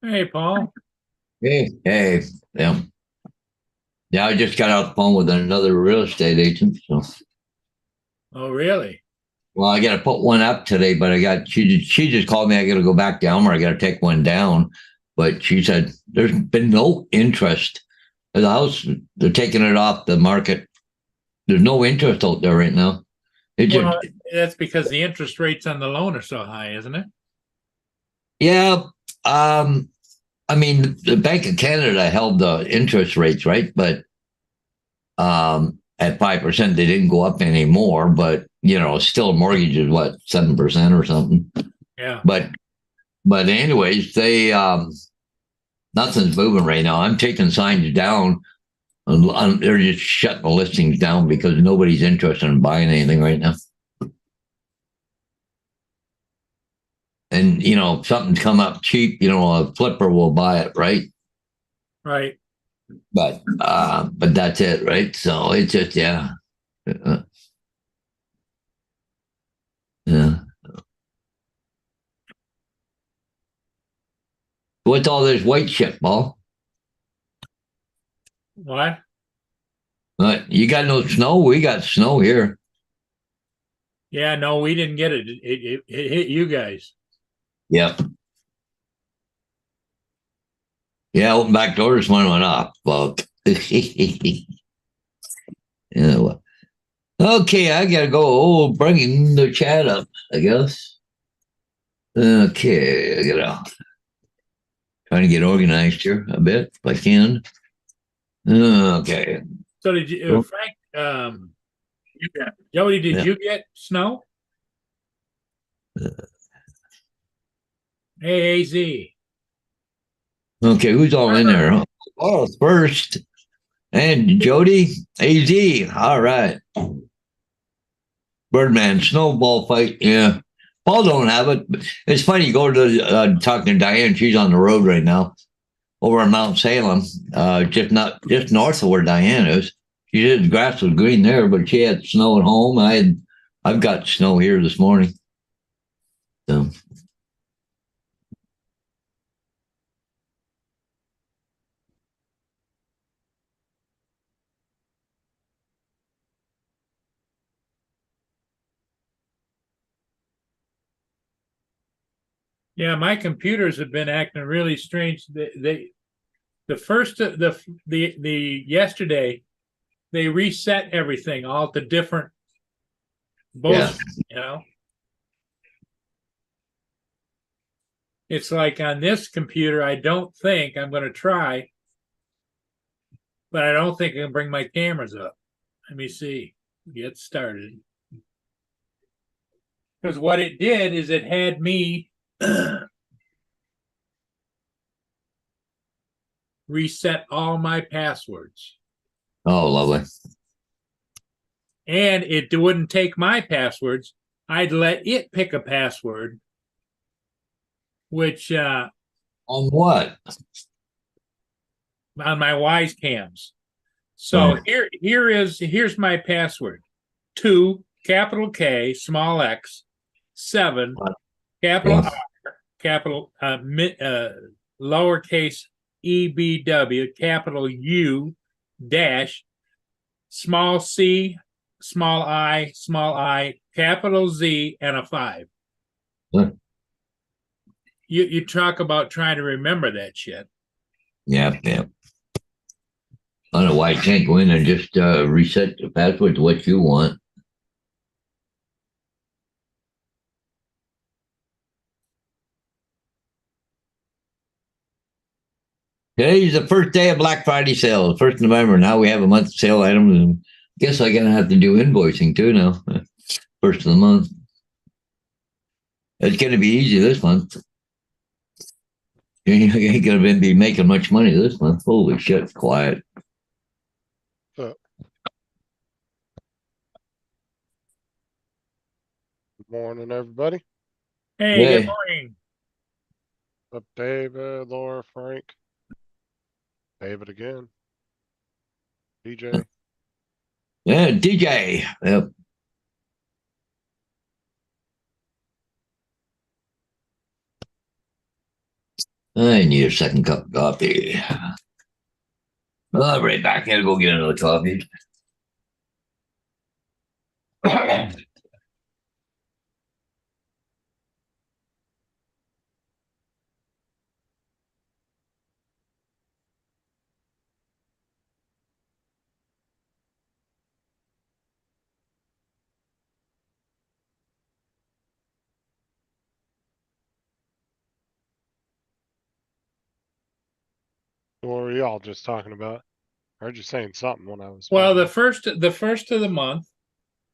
Hey, Paul. Hey, yeah. Yeah, I just got off the phone with another real estate agent. So, Oh, really? well, I got to put one up today, but she just called me. I got to go back down, or I got to take one down. But she said there's been no interest. The house, they're taking it off the market. There's no interest out there right now. It Well, just, that's because the interest rates on the loan are so high, isn't it? yeah. Um, I mean, the Bank of Canada held the interest rates, right? But at 5%, they didn't go up anymore. But still, mortgage is what 7% or something. Yeah. But anyways, they nothing's moving right now. I'm taking signs down. They're just shutting the listings down because nobody's interested in buying anything right now. And if something's come up cheap, a flipper will buy it, right? Right. But that's it, right? So it's just uh, yeah. What's all this white shit, Paul? What? You got no snow? We got snow here. Yeah, no, we didn't get it. It hit you guys. Yep. Yeah, open back door this one went off. Well, yeah, well. Okay, I gotta go. Oh, bringing the chat up, I guess. Okay, I gotta trying to get organized here a bit if I can. Okay. So did you, Oh, Frank? Jody, did yeah. you get snow? Hey, AZ. Okay, who's all in there? Oh, first and Jody, AZ. All right. Birdman snowball fight. Yeah. Paul don't have it. It's funny. You go to talking to Diane. She's on the road right now over in Mount Salem, just north of where Diane is. She said the grass was green there, but she had snow at home. I've got snow here this morning. So Yeah, my computers have been acting really strange. The first the yesterday they reset everything all to different yeah, bullshit. It's like on this computer, I don't think I'm going to try, but I don't think I can bring my cameras up. Let me see. Get started. Because what it did is it had me reset all my passwords. oh lovely. And it wouldn't take my passwords. I'd let it pick a password, which On what? on my Wise cams. So Oh, here's my password: 2 capital K small x 7 capital yeah. R capital lowercase EBW capital U dash small c small I capital Z and a 5. You talk about trying to remember that shit. Yeah, yeah. I don't know why you can't go in and just reset the password to what you want. Today's the first day of Black Friday sale, 1st of November. Now we have a month sale items, and guess I'm gonna have to do invoicing too now. First of the month. It's gonna be easy this month. You ain't gonna be making much money this month. Holy shit, quiet. So, good morning, everybody. Hey, good Hey, morning. Up, David, Laura, Frank. David again. DJ. Yeah, DJ. Yep. I need a second cup of coffee. I'll be right back. I gotta go get another coffee. What were y'all just talking about? I heard you saying something when I was. Well, the talking. first of the month,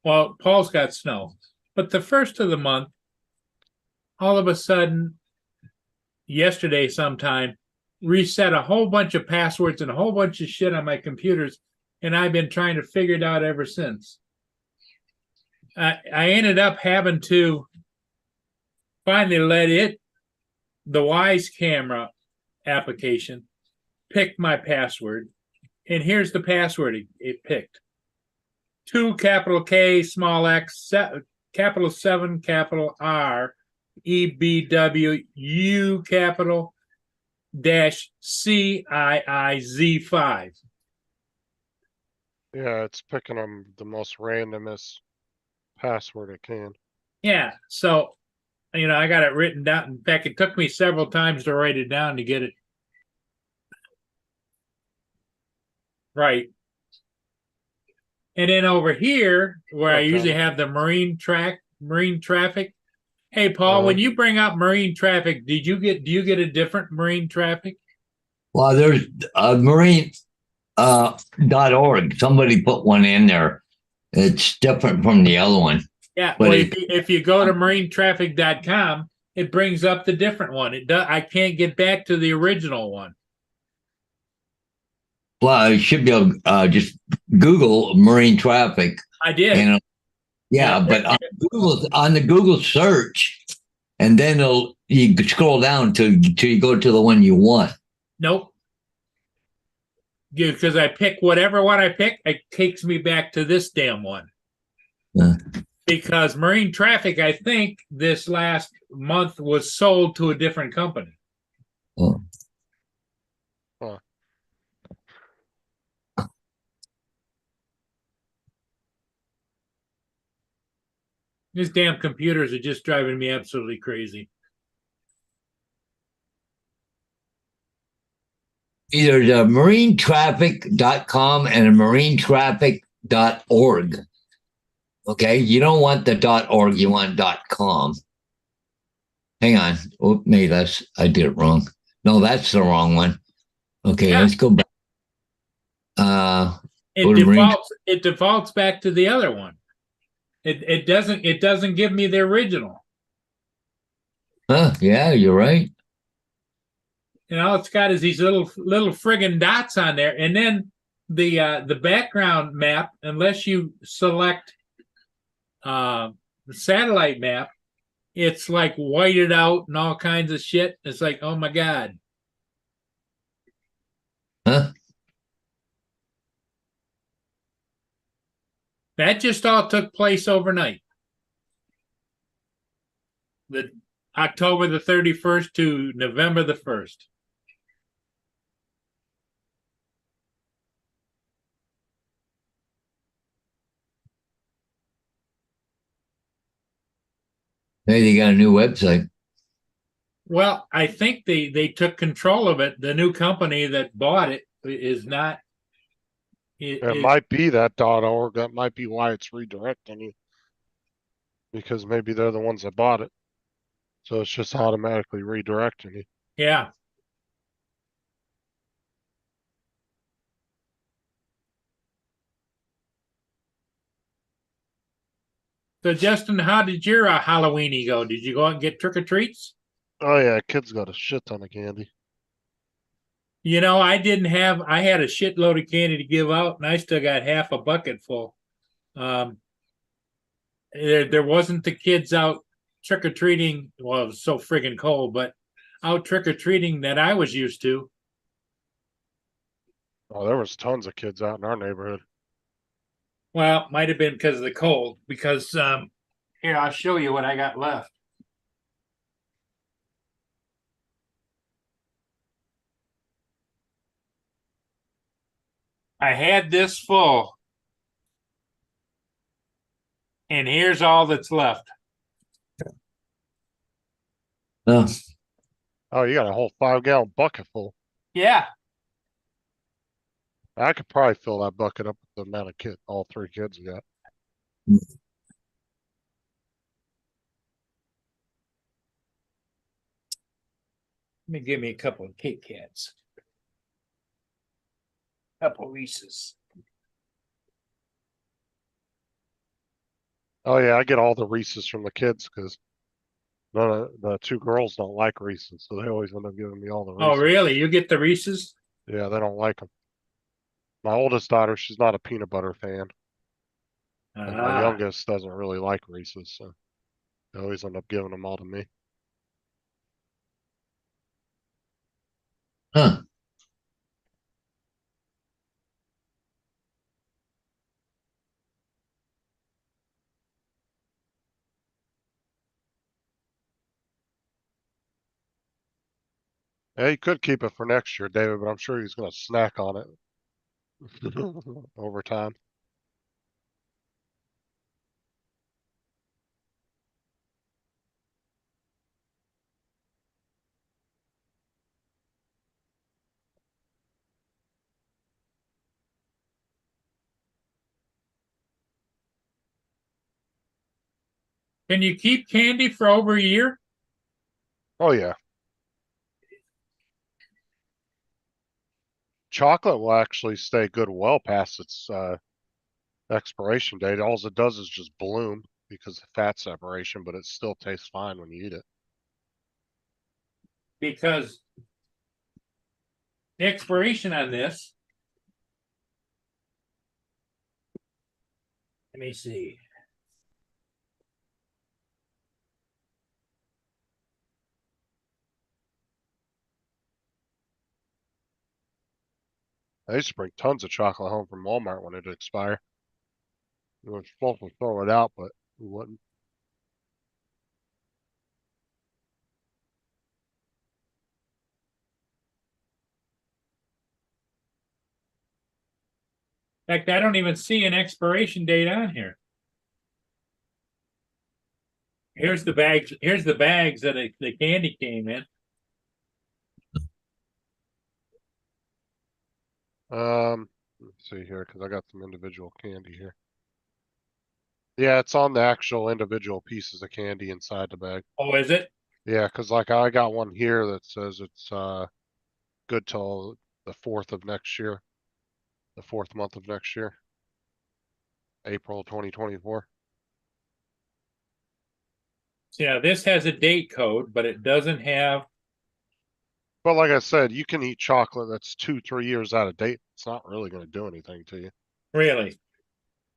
well, Paul's got snow, but the first of the month, all of a sudden, yesterday sometime, reset a whole bunch of passwords and a whole bunch of shit on my computers, and I've been trying to figure it out ever since. I ended up having to finally let the Wise camera application, pick my password. And here's the password it picked. 2 capital K, small x, capital 7, capital R, EBW, capital dash CIIZ5. Yeah, it's picking them the most randomest password it can. Yeah, so, I got it written down. In fact, it took me several times to write it down to get it right. And then over here, where I Okay. usually have the marine traffic. Hey, Paul, when you bring up marine traffic, do you get a different marine traffic? Well, there's marine .org. Somebody put one in there. It's different from the other one. Yeah, But well, if you go to marinetraffic.com, it brings up the different one. I can't get back to the original one. Well, you should be able to just Google marine traffic. I did. And, but on the Google search, and then you scroll down till you go to the one you want. Nope. Because I pick whatever one I pick, it takes me back to this damn one. Yeah. Because marine traffic, I think this last month was sold to a different company. Oh. Huh. These damn computers are just driving me absolutely crazy. Either the marinetraffic.com and a marinetraffic.org. Okay, you don't want the .org, you want .com. Hang on. Oh, maybe I did it wrong. No, that's the wrong one. Okay, Let's go back. It defaults back to the other one. It doesn't give me the original. Yeah, you're right. And all it's got is these little friggin' dots on there, and then the background map, unless you select the satellite map, it's like whited out and all kinds of shit. It's like, oh my God. Huh? That just all took place overnight. The October the 31st to November the 1st. Hey, they got a new website. Well, I think they took control of it. The new company that bought it is not. It might be that .org. That might be why it's redirecting you. Because maybe they're the ones that bought it. So it's just automatically redirecting you. Yeah. So, Justin, how did your Halloweeny go? Did you go out and get trick-or-treats? Oh yeah, kids got a shit ton of candy. I didn't have, I had a shitload of candy to give out, and I still got half a bucket full. There wasn't the kids out trick-or-treating. Well, it was so friggin' cold, but out trick-or-treating that I was used to. Oh, there was tons of kids out in our neighborhood. Well, might have been because of the cold, because here, I'll show you what I got left. I had this full. And here's all that's left. Oh, Oh, you got a whole 5-gallon bucket full. Yeah. I could probably fill that bucket up with the amount of kid, all 3 kids got. Let me give me a couple of Kit Kats. Couple of Reese's. Oh yeah, I get all the Reese's from the kids because none of the 2 girls don't like Reese's, so they always end up giving me all the Oh, Reese's. really? You get the Reese's? Yeah, they don't like them. My oldest daughter, she's not a peanut butter fan, and my youngest doesn't really like Reese's, so they always end up giving them all to me. huh. Yeah, you could keep it for next year, David, but I'm sure he's gonna snack on it over time. Can you keep candy for over a year? Oh yeah. Chocolate will actually stay good well past its expiration date. All it does is just bloom because of fat separation, but it still tastes fine when you eat it. Because the expiration on this, let me see. I used to bring tons of chocolate home from Walmart when it expired. We were supposed to throw it out, but we wouldn't. In fact, I don't even see an expiration date on here. Here's the bags. Here's the bags that the candy came in. Let's see here because I got some individual candy here. Yeah, it's on the actual individual pieces of candy inside the bag. Oh, is it? Yeah, because like I got one here that says it's good till the 4th of next year, the 4th month of next year, April 2024. Yeah, this has a date code, but it doesn't have. But like I said, you can eat chocolate that's 2, 3 years out of date. It's not really going to do anything to you. Really?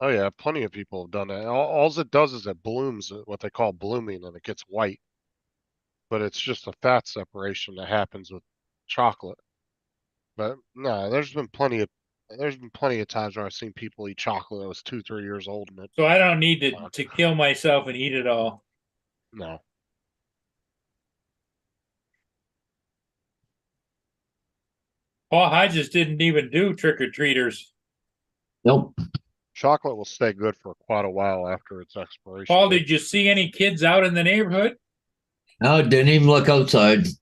Oh yeah, plenty of people have done that. All it does is it blooms, what they call blooming, and it gets white. But it's just a fat separation that happens with chocolate. But no, there's been plenty of times where I've seen people eat chocolate that was 2, 3 years old and it. So I don't need to kill myself and eat it all. No. Paul Hodges didn't even do trick or treaters. Nope. Chocolate will stay good for quite a while after its expiration Paul, date. did you see any kids out in the neighborhood? No, didn't even look outside. What's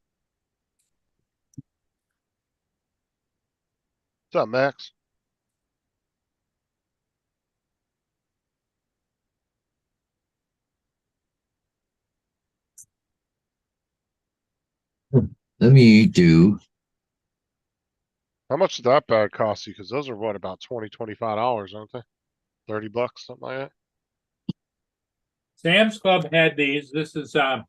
up, Max? Let me do. How much did that bag cost you? Because those are what, about $20, $25, aren't they? $30, something like that. Sam's Club had these. This is I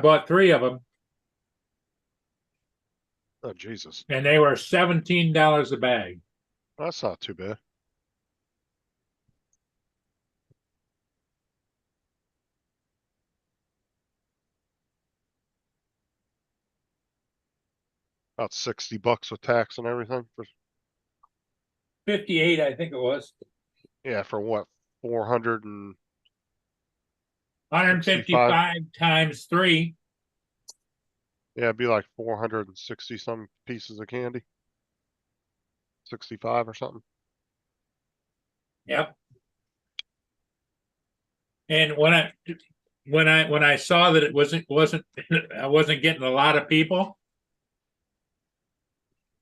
bought 3 of them, Oh Jesus, and they were $17 a bag. that's not too bad. About $60 with tax and everything for, 58, I think it was. yeah, for what, 400 and 155 times 3. yeah, it'd be like 460 some pieces of candy. 65 or something. Yep. And when I saw that it wasn't I wasn't getting a lot of people,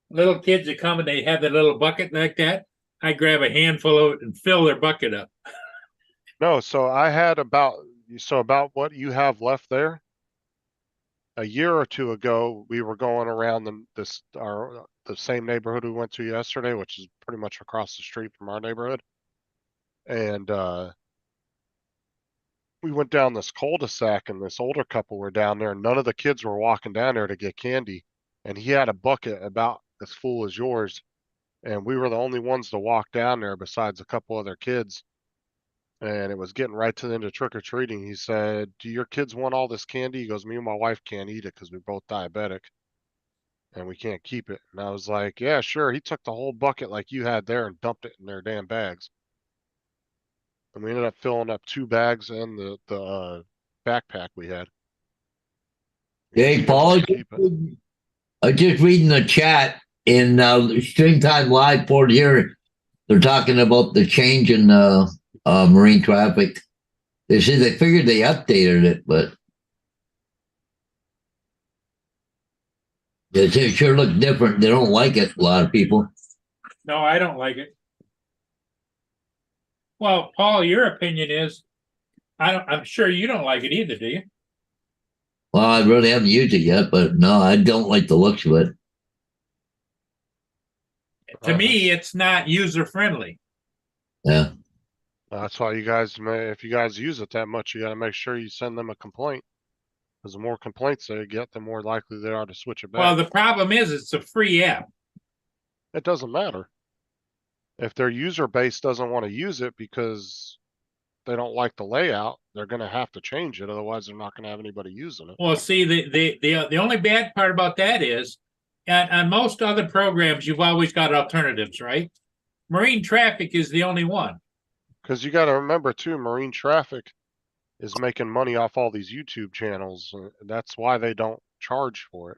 little kids that come and they have that little bucket like that, I grab a handful of it and fill their bucket up. No, so I had about what you have left there. A year or two ago, we were going around the same neighborhood we went to yesterday, which is pretty much across the street from our neighborhood. And we went down this cul-de-sac and this older couple were down there and none of the kids were walking down there to get candy. And he had a bucket about as full as yours. And we were the only ones to walk down there besides a couple other kids. And it was getting right to the end of trick or treating. He said, "Do your kids want all this candy?" He goes, "Me and my wife can't eat it because we're both diabetic and we can't keep it." And I was like, "Yeah, sure." He took the whole bucket like you had there and dumped it in their damn bags. And we ended up filling up 2 bags and the backpack we had. Hey, Paul, Keep it. I just reading the chat in Stream Time Live port here. They're talking about the change in marine traffic. They say they figured they updated it, but it sure looks different. They don't like it, a lot of people. No, I don't like it. Well, Paul, your opinion is I'm sure you don't like it either, do you? Well, I really haven't used it yet, but no, I don't like the looks of it. To me, it's not user friendly. Yeah. That's why if you guys use it that much, you got to make sure you send them a complaint. Because the more complaints they get, the more likely they are to switch it back. Well, the problem is it's a free app. It doesn't matter. If their user base doesn't want to use it because they don't like the layout, they're going to have to change it. Otherwise, they're not going to have anybody using it. Well, see, the only bad part about that is, on most other programs, you've always got alternatives, right? Marine traffic is the only one. Because you got to remember too, marine traffic is making money off all these YouTube channels. That's why they don't charge for it.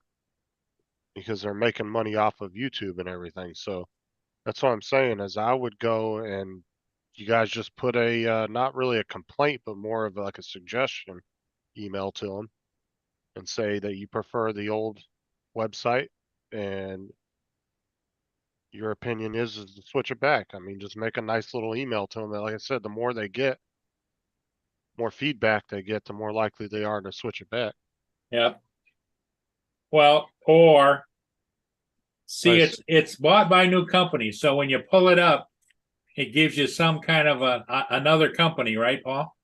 Because they're making money off of YouTube and everything. So that's what I'm saying is I would go and you guys just put a not really a complaint, but more of like a suggestion email to them and say that you prefer the old website and your opinion is to switch it back. I mean, just make a nice little email to them. Like I said, the more they get, more feedback they get, the more likely they are to switch it back. Yep. Well, or see, Nice. it's bought by new companies, so when you pull it up, it gives you some kind of another company, right, Paul?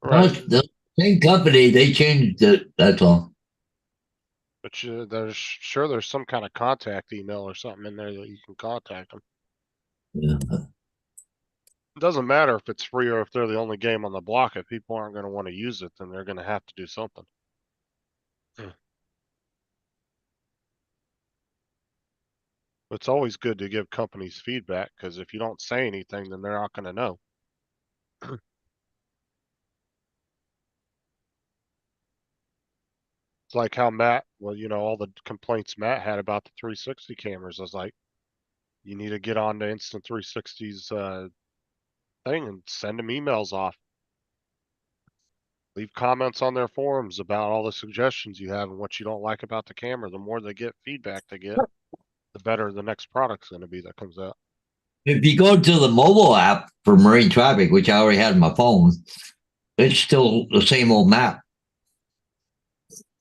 Well, Right. it's the same company, they changed it, that's all. But there's some kind of contact email or something in there that you can contact them. Yeah. It doesn't matter if it's free or if they're the only game on the block. If people aren't going to want to use it, then they're going to have to do something. It's always good to give companies feedback because if you don't say anything, then they're not going to know. It's like how Matt, well, all the complaints Matt had about the 360 cameras. I was like, you need to get on to Instant 360's thing and send them emails off. Leave comments on their forums about all the suggestions you have and what you don't like about the camera. The more they get feedback they get, the better the next product's going to be that comes out. If you go to the mobile app for marine traffic, which I already had on my phone, it's still the same old map.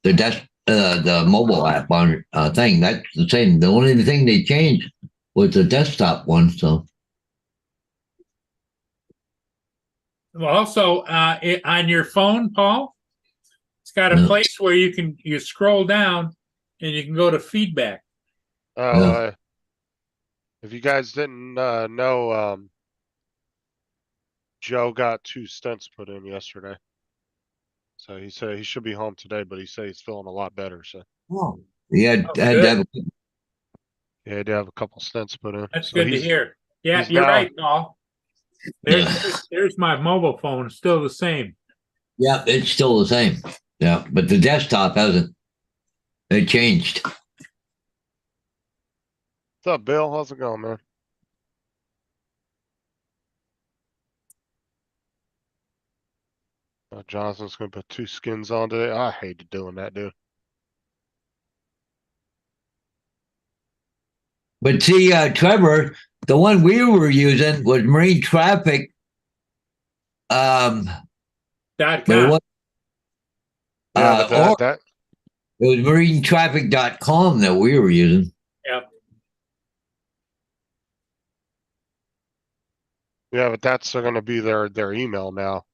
The mobile app on thing, that's the same. The only thing they changed was the desktop one. So Also, on your phone, Paul, it's got a place where you scroll down and you can go to feedback. If you guys didn't know, Joe got 2 stents put in yesterday. So he said he should be home today, but he said he's feeling a lot better. So He had, Oh, had to good. have, Yeah, he did have a couple stints put in. That's So good to hear. Yeah, he's you're now right, Paul. There's my mobile phone, still the same. yeah, it's still the same. Yeah, but the desktop hasn't. It changed. what's up, Bill? How's it going, man? Johnson's gonna put 2 skins on today. I hated doing that, dude. But see, Trevor, the one we were using was marine traffic. Dot But it com. was Yeah, but or that it was marinetraffic.com that we were using. Yep. yeah, but that's gonna be their email now.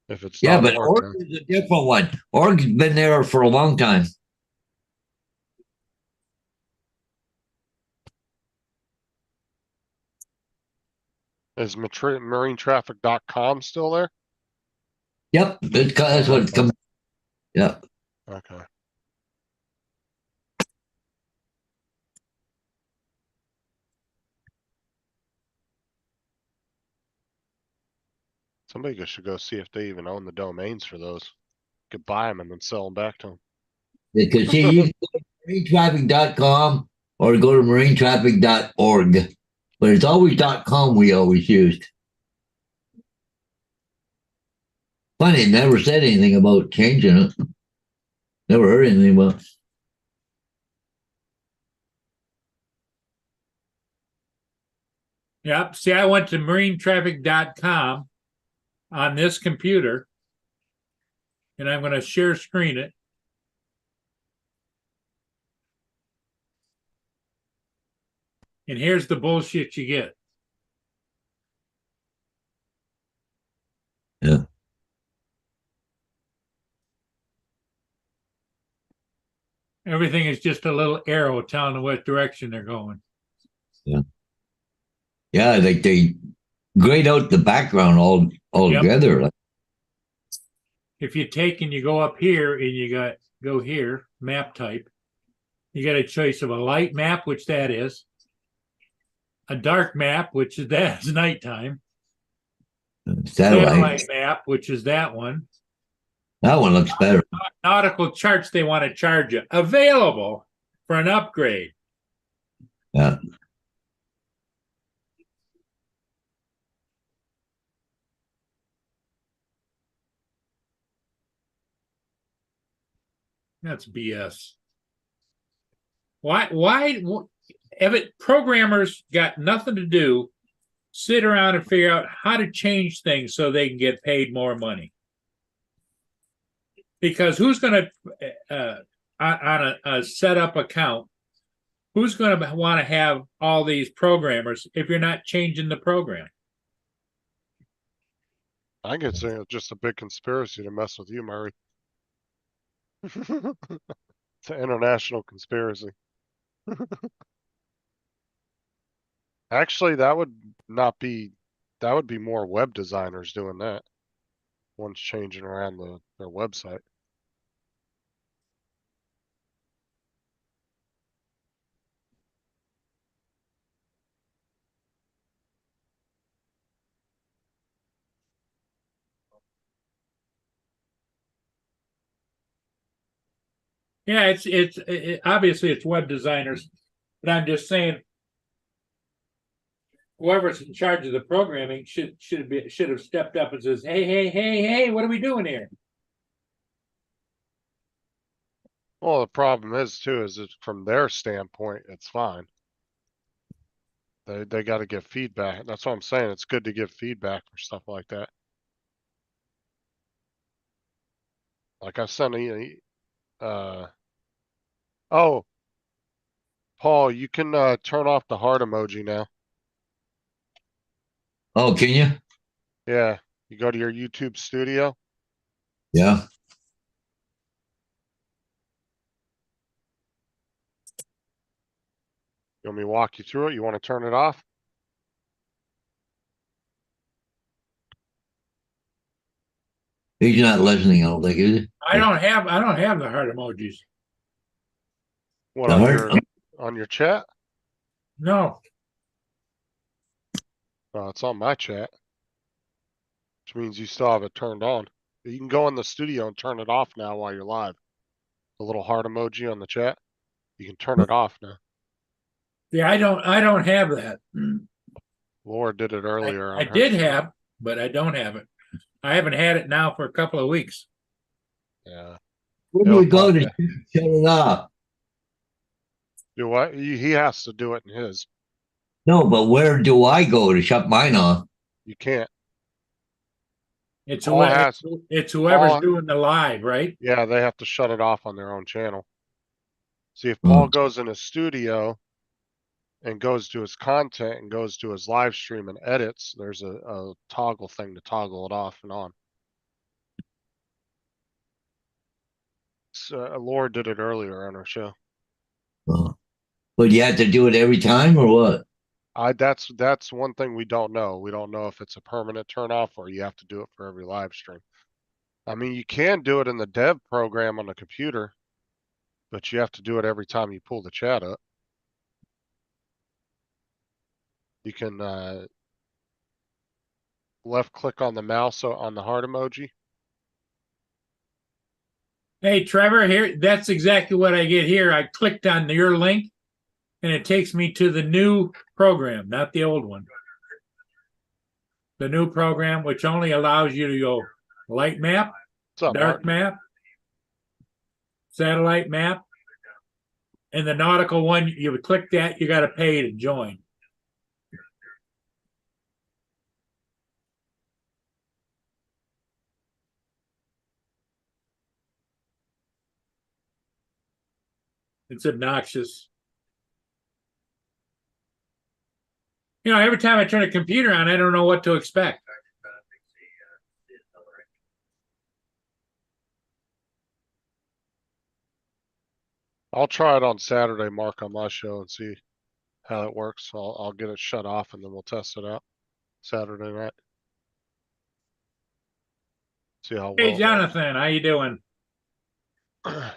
If it's Yeah, dot but .org org now. is a different one. Org's been there for a long time. Is marinetraffic.com still there? Yep, that's what it's come. Yeah. Okay. Somebody should go see if they even own the domains for those. Could buy them and then sell them back to Because see, them. you can go to marinetraffic.com or go to marinetraffic.org. But it's always .com we always used. Funny, never said anything about changing it. Never heard anything about it. Yep. See, I went to marinetraffic.com on this computer, and I'm going to share screen it. And here's the bullshit you get. Yeah. Everything is just a little arrow telling them what direction they're going. Yeah, like they grayed out the background altogether. Like, If you take and you go up here and you go here, map type, you got a choice of a light map, which that is, a dark map, which is that is nighttime, satellite map, which is that one. That one looks better. Nautical charts they want to charge you. Available for an upgrade. Yeah. That's BS. Why have it programmers got nothing to do, sit around and figure out how to change things so they can get paid more money? Because who's going to on a setup account, who's going to want to have all these programmers if you're not changing the program? I think it's just a big conspiracy to mess with you, Murray. It's an international conspiracy. Actually, that would be more web designers doing that. One's changing around their website. Yeah, it's obviously it's web designers, but I'm just saying whoever's in charge of the programming should have stepped up and says, hey, what are we doing here? Well, the problem is too, is it's from their standpoint, it's fine. They got to give feedback. That's what I'm saying. It's good to give feedback for stuff like that. Like I sent oh, Paul, you can turn off the heart emoji now. Oh, can you? Yeah, you go to your YouTube studio. Yeah. You want me to walk you through it? You want to turn it off? He's not listening, I don't think, is he? I don't have the heart emojis. What All on right. your chat? No, It's on my chat, which means you still have it turned on. You can go in the studio and turn it off now while you're live. The little heart emoji on the chat, you can turn it off now. yeah, I don't have that. Laura did it earlier I on her did stream. have, but I don't have it. I haven't had it now for a couple of weeks. Yeah. Where do It'll you go to pop. shut it off? Do what? He has to do it in his. No, but where do I go to shut mine off? You can't. It's Paul has. it's whoever's Paul. doing the live, right? Yeah, they have to shut it off on their own channel. See, if Oh, Paul goes in his studio and goes to his content and goes to his live stream and edits, there's a toggle thing to toggle it off and on. So, Laura did it earlier on her show. oh. But you have to do it every time or what? That's one thing we don't know. We don't know if it's a permanent turn off or you have to do it for every live stream. I mean, you can do it in the dev program on the computer, but you have to do it every time you pull the chat up. You can left click on the mouse on the heart emoji. Hey, Trevor, here, that's exactly what I get here. I clicked on your link and it takes me to the new program, not the old one. The new program, which only allows you to go light map, What's up, dark Martin? map, satellite map, and the nautical one, you would click that, you got to pay to join. It's obnoxious. You know, every time I turn a computer on, I don't know what to expect. I'll try it on Saturday, Mark, on my show and see how it works. I'll get it shut off and then we'll test it out Saturday night. See how Hey, well Jonathan, how you doing? it works.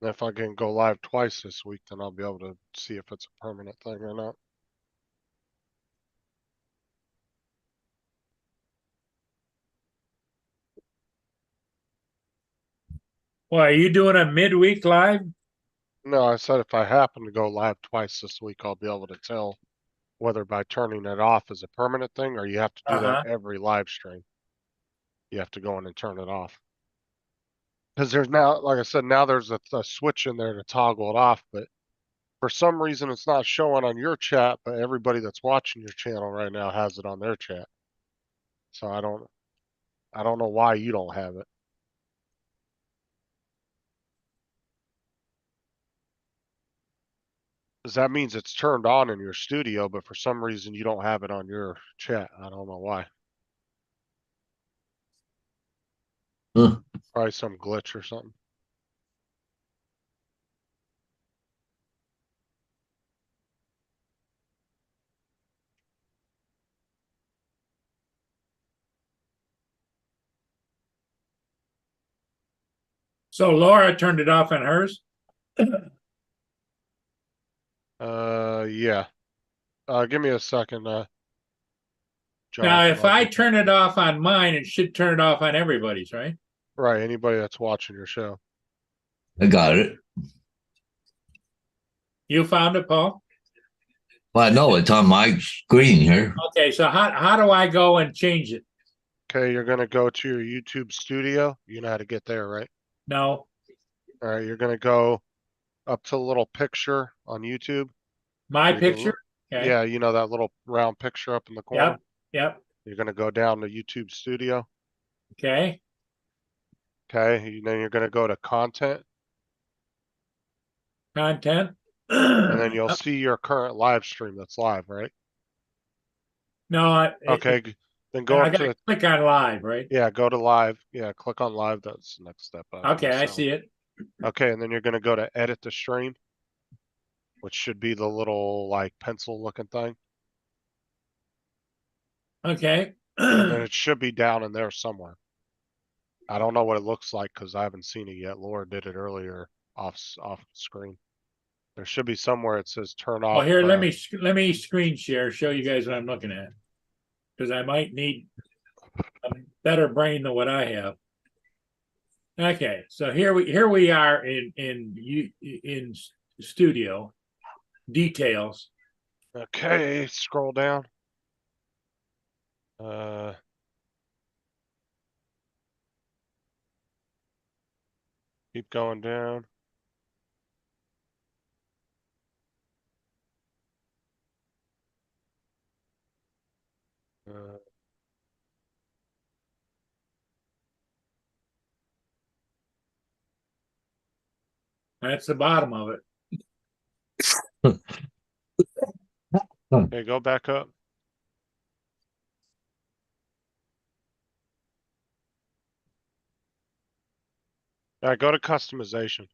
If I can go live twice this week, then I'll be able to see if it's a permanent thing or not. Well, are you doing a midweek live? No, I said if I happen to go live twice this week, I'll be able to tell whether by turning it off is a permanent thing or you have to do that every live stream. You have to go in and turn it off. Because there's now, like I said, now there's a switch in there to toggle it off, but for some reason it's not showing on your chat, but everybody that's watching your channel right now has it on their chat. So I don't know why you don't have it. Because that means it's turned on in your studio, but for some reason you don't have it on your chat. I don't know why. Huh. Probably some glitch or something. So Laura turned it off on hers. Yeah. Give me a second, Now, Jonathan. if I turn it off on mine, it should turn it off on everybody's, right? Right, anybody that's watching your show. I got it. You found it, Paul? Well, no, it's on my screen here. Okay, so how do I go and change it? Okay, you're gonna go to your YouTube studio. You know how to get there, right? No, All right, you're gonna go up to the little picture on YouTube. my You can picture. look, Okay. yeah, you know that little round picture up in the corner. Yep. Yep. You're gonna go down to YouTube Studio. Okay. Okay, then you're gonna go to content, Content. and then you'll Yep. see your current live stream that's live, right? No, Okay, then go I up got to to click on live, right? yeah, go to live. Yeah, click on live. That's the next step. Okay, I see it. Okay, and then you're gonna go to edit the stream, which should be the little like pencil looking thing. Okay. And then it should be down in there somewhere. I don't know what it looks like because I haven't seen it yet. Laura did it earlier off screen. There should be somewhere it says turn off. Well, here, let me screen share, show you guys what I'm looking at. Because I might need a better brain than what I have. Okay, so here we are in studio details. Okay, scroll down. Keep going down. That's the bottom of it. Okay, go back up. All right, go to customization.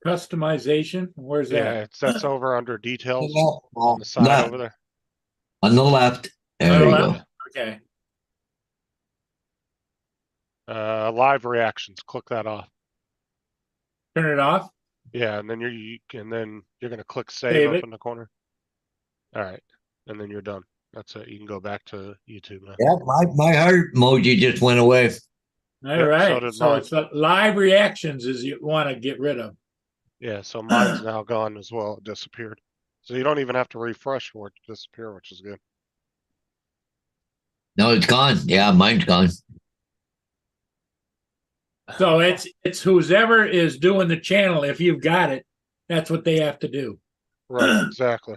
Customization, where's Yeah, that? that's over under details on the side Left. over there. On the left. There Oh, you left? go. Okay. Live reactions. Click that off. Turn it off. Yeah, and then you're gonna click save Save up it. in the corner. All right, and then you're done. That's it. You can go back to YouTube now. Yeah, my heart emoji just went away. All Yep, so right. did So mine. it's live reactions is you want to get rid of. Yeah, so mine's now gone as well. It disappeared. So you don't even have to refresh for it to disappear, which is good. No, it's gone. Yeah, mine's gone. So it's whoever is doing the channel. If you've got it, that's what they have to do. Right, exactly.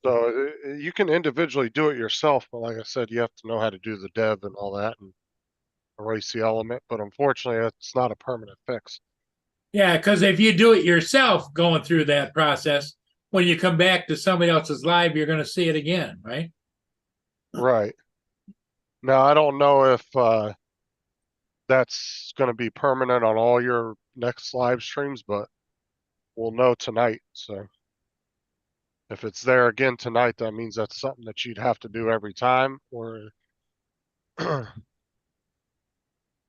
So you can individually do it yourself, but like I said, you have to know how to do the dev and all that and erase the element. But unfortunately, it's not a permanent fix. Yeah, because if you do it yourself, going through that process, when you come back to somebody else's live, you're going to see it again, right? Right. Now, I don't know if that's going to be permanent on all your next live streams, but we'll know tonight. So if it's there again tonight, that means that's something that you'd have to do every time, or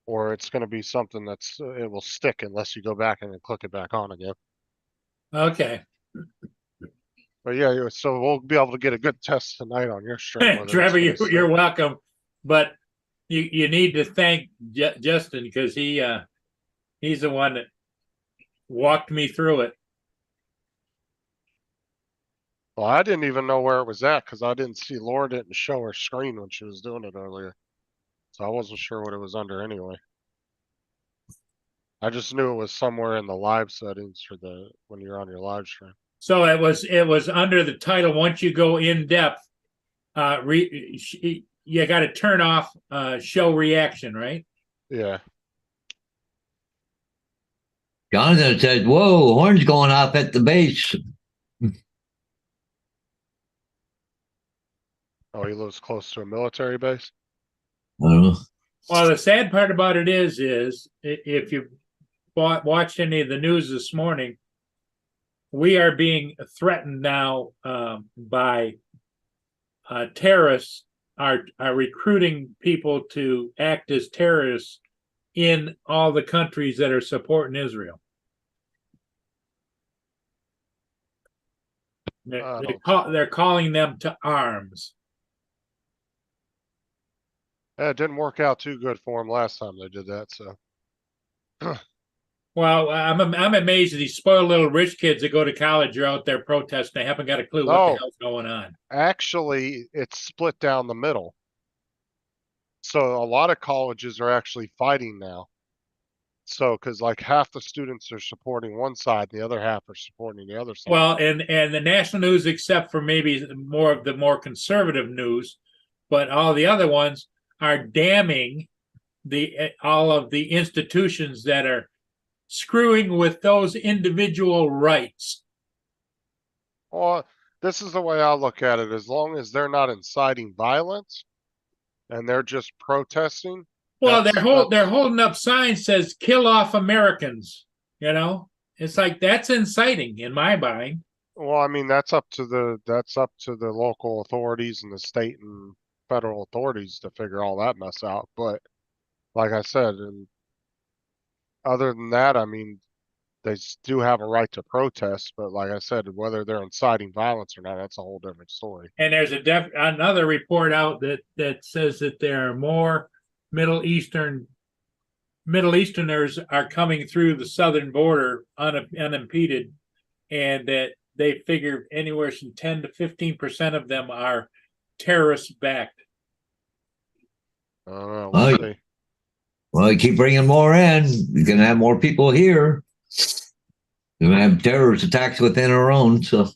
or it's going to be something that's it will stick unless you go back and then click it back on again. Okay. But yeah, so we'll be able to get a good test tonight on your stream. whether Trevor, it's gonna you're stick. welcome. But you need to thank Justin because he's the one that walked me through it. Well, I didn't even know where it was at because I didn't see Laura didn't show her screen when she was doing it earlier. So I wasn't sure what it was under anyway. I just knew it was somewhere in the live settings for when you're on your live stream. So it was under the title. Once you go in depth, you got to turn off show reaction, right? Yeah. Jonathan said, "Whoa, horn's going off at the base." Oh, he lives close to a military base? I don't know. Well, the sad part about it is if you watched any of the news this morning, we are being threatened now by terrorists are recruiting people to act as terrorists in all the countries that are supporting Israel. They're calling them to arms. Yeah, it didn't work out too good for him last time they did that, so. Well, I'm amazed that these spoiled little rich kids that go to college are out there protesting. They haven't got a clue what the hell's going on. Actually, it's split down the middle. So a lot of colleges are actually fighting now. So, because like half the students are supporting one side, the other half are supporting the other side. Well, and the national news, except for maybe more of the more conservative news, but all the other ones are damning all of the institutions that are screwing with those individual rights. Well, this is the way I look at it. As long as they're not inciting violence and they're just protesting. Well, they're holding up signs that says "Kill off Americans." You know, it's like that's inciting in my mind. Well, I mean, that's up to the local authorities and the state and federal authorities to figure all that mess out. But like I said, and other than that, I mean, do have a right to protest. But like I said, whether they're inciting violence or not, that's a whole different story. And there's another report out that says that there are more Middle Easterners are coming through the southern border unimpeded, and that they figure anywhere from 10 to 15% of them are terrorist backed. I don't know. Well, We'll see. Well, you keep bringing more in, you're going to have more people here. You're going to have terrorist attacks within our own. So,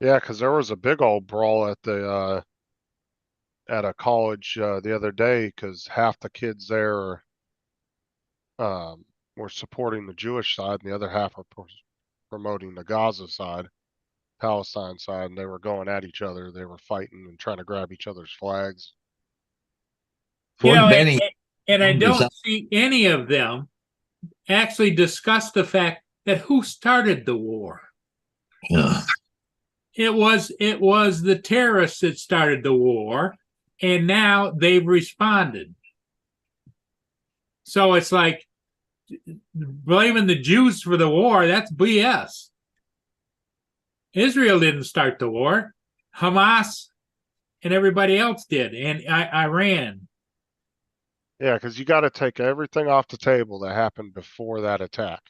Yeah, because there was a big old brawl at the at a college the other day because half the kids there were supporting the Jewish side and the other half are promoting the Gaza side, Palestine side, and they were going at each other. They were fighting and trying to grab each other's flags. You Fort know, Benning, and I don't see any of them actually discuss the fact that who started the war. yeah, It was the terrorists that started the war, and now they've responded. So it's like blaming the Jews for the war, that's BS. Israel didn't start the war. Hamas and everybody else did, and Iran. Yeah, because you got to take everything off the table that happened before that attack.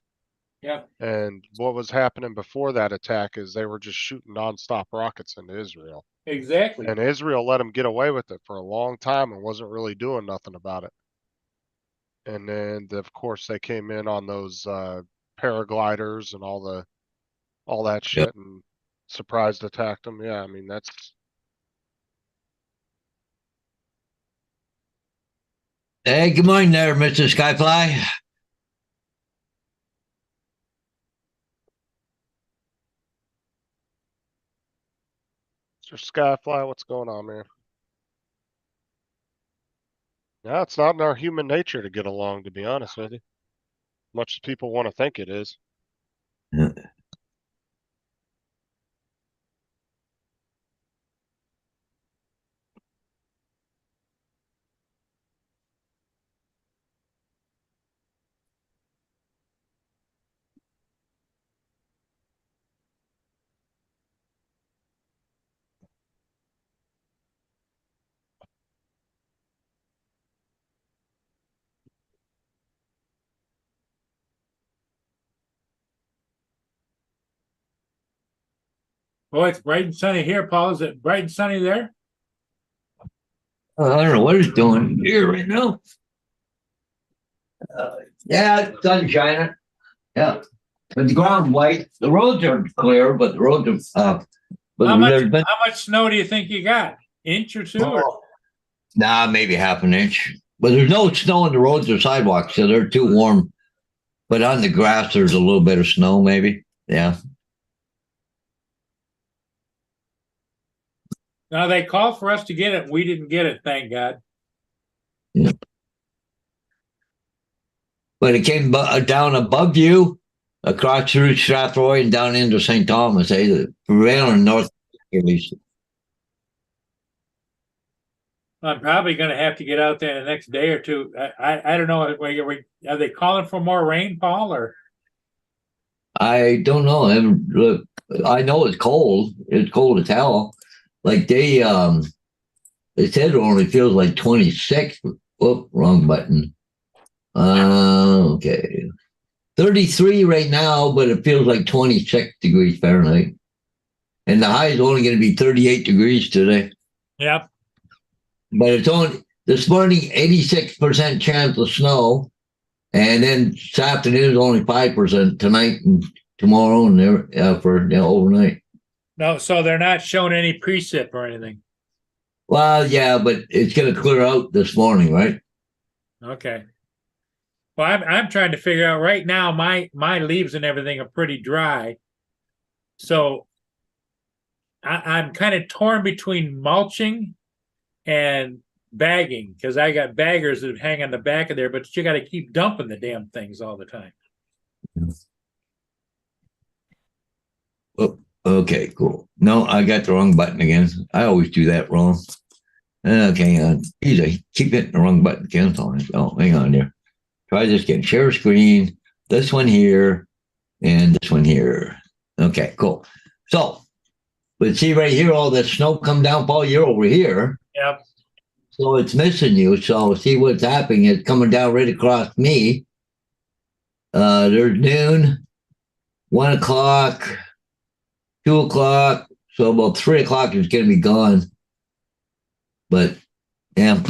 Yeah, And what was happening before that attack is they were just shooting nonstop rockets into Israel. exactly. And Israel let them get away with it for a long time and wasn't really doing nothing about it. And then, of course, they came in on those paragliders and all that yeah. shit and surprised attacked them. Yeah, I mean that's Hey, good morning there, Mr. Skyfly. Mr. Skyfly. What's going on, man? Yeah, it's not in our human nature to get along, to be honest with you. Much as people want to think it is. Yeah. Boy, it's bright and sunny here, Paul. Is it bright and sunny there? I don't know what it's doing here right now. Yeah, sun shining. Yeah, but the ground's white. The roads are clear, but the roads are. But How there's been much snow do you think you got? Inch or two? Or? maybe half an inch. But there's no snow on the roads or sidewalks, so they're too warm. But on the grass, there's a little bit of snow, maybe. Yeah. Now they called for us to get it. We didn't get it, thank God. Yeah. But it came down above you, across through Strathroy and down into St. Thomas, the prevailing north at least. I'm probably going to have to get out there the next day or two. I don't know. Are they calling for more rain, Paul? Or I don't know. I know it's cold. It's cold as hell. Like they said it only feels like 26. Whoop, wrong button. Okay. 33 right now, but it feels like 26 degrees Fahrenheit. And the high is only going to be 38 degrees today. yep. But it's only this morning 86% chance of snow, and then this afternoon is only 5% tonight and tomorrow and for overnight. No, so they're not showing any precip or anything. Well, yeah, but it's going to clear out this morning, right? Okay. Well, I'm trying to figure out right now. My leaves and everything are pretty dry, so I'm kind of torn between mulching and bagging because I got baggers that hang on the back of there, but you got to keep dumping the damn things all the time. Oh, okay, cool. No, I got the wrong button again. I always do that wrong. Okay, hang on. Geez, I keep hitting the wrong button again. Oh, hang on there. Try this again. Share screen. This one here and this one here. Okay, cool. So, but see right here, all the snow come down, Paul. You're over here. Yep. So it's missing you. So see what's happening. It's coming down right across me. There's noon, 1 o'clock, 2 o'clock. So about 3 o'clock is going to be gone. But yeah.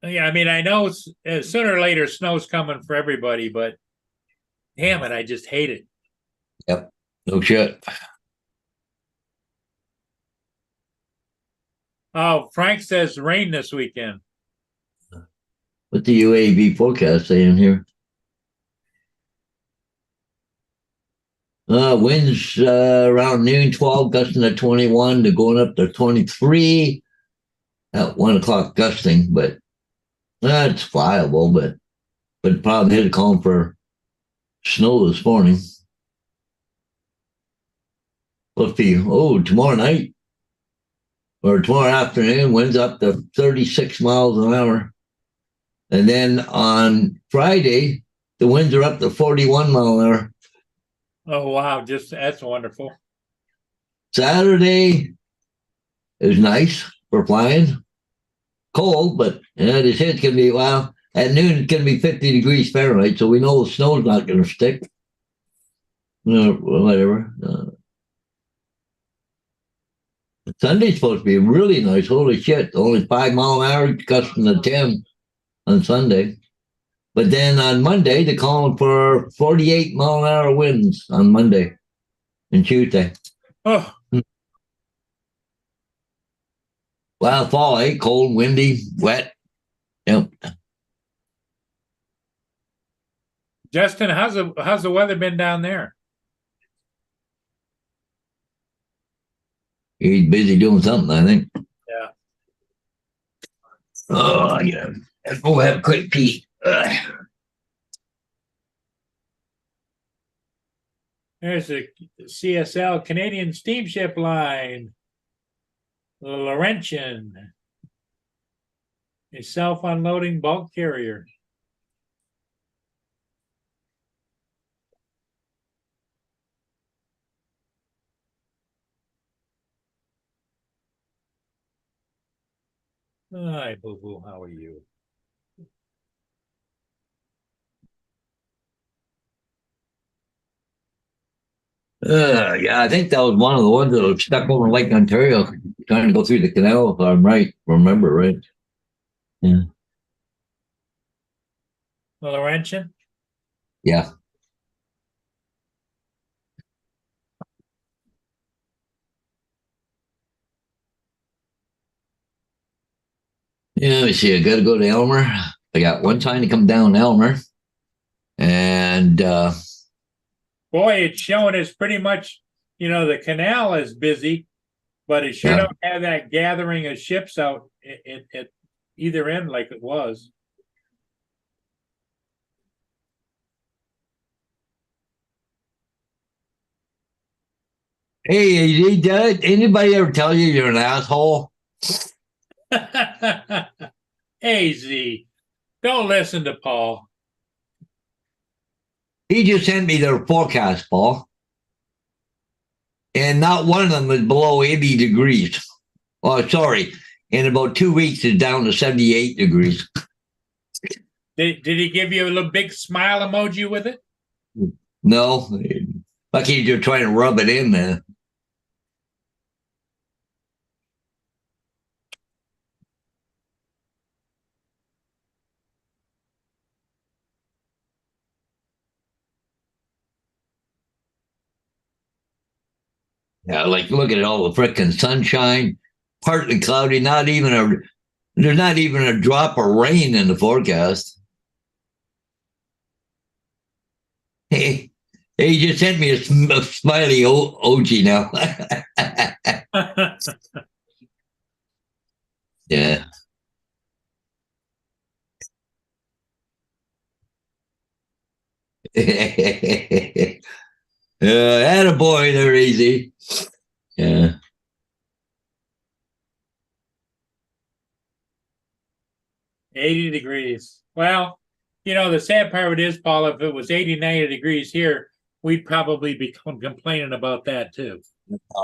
Yeah, I mean, I know sooner or later snow's coming for everybody, but damn it, I just hate it. Yep. No shit. Oh, Frank says rain this weekend. What's the UAV forecast saying here? Winds around noon, 12, gusting to 21 to going up to 23 at 1 o'clock gusting, but it's flyable, but the problem is calling for snow this morning. Let's be, tomorrow night or tomorrow afternoon, winds up to 36 miles an hour. And then on Friday, the winds are up to 41 miles an hour. Oh, wow. Just that's wonderful. Saturday is nice for flying. Cold, but they say it's going to be, well, at noon it's going to be 50 degrees Fahrenheit, so we know the snow's not going to stick. Whatever. Sunday's supposed to be really nice. Holy shit. Only 5 mile an hour, gusting to 10 on Sunday. But then on Monday, they're calling for 48 mile an hour winds on Monday and Tuesday. Oh, Well, fall, cold, windy, wet. Yep. Justin, how's the weather been down there? He's busy doing something, I think. Yeah. Oh, yeah. Let's go have a quick pee. There's a CSL, Canadian Steamship Line. Laurentian, a self-unloading bulk carrier. Hi, boo-boo, how are you? Yeah, I think that was one of the ones that was stuck over Lake Ontario, trying to go through the canal, if I'm right, remember, right? Yeah. Laurentian? Yeah. Yeah, let me see. I got to go to Elmer. I got one time to come down Elmer. And boy, it's showing us pretty much, the canal is busy, but it sure don't have that gathering of ships out at either end like it was. hey, did anybody ever tell you you're an asshole? Hey, Z, don't listen to Paul. He just sent me their forecast, Paul. And not one of them is below 80 degrees. Oh, sorry. In about 2 weeks, it's down to 78 degrees. Did he give you a little big smile emoji with it? No. Lucky you're trying to rub it in there. Yeah, like look at all the frickin' sunshine, partly cloudy, there's not even a drop of rain in the forecast. Hey, He just sent me a smiley OG now. Yeah. Attaboy there, Easy. Yeah. 80 degrees. Well, the sad part of it is, Paul, if it was 80, 90 degrees here, we'd probably be complaining about that too.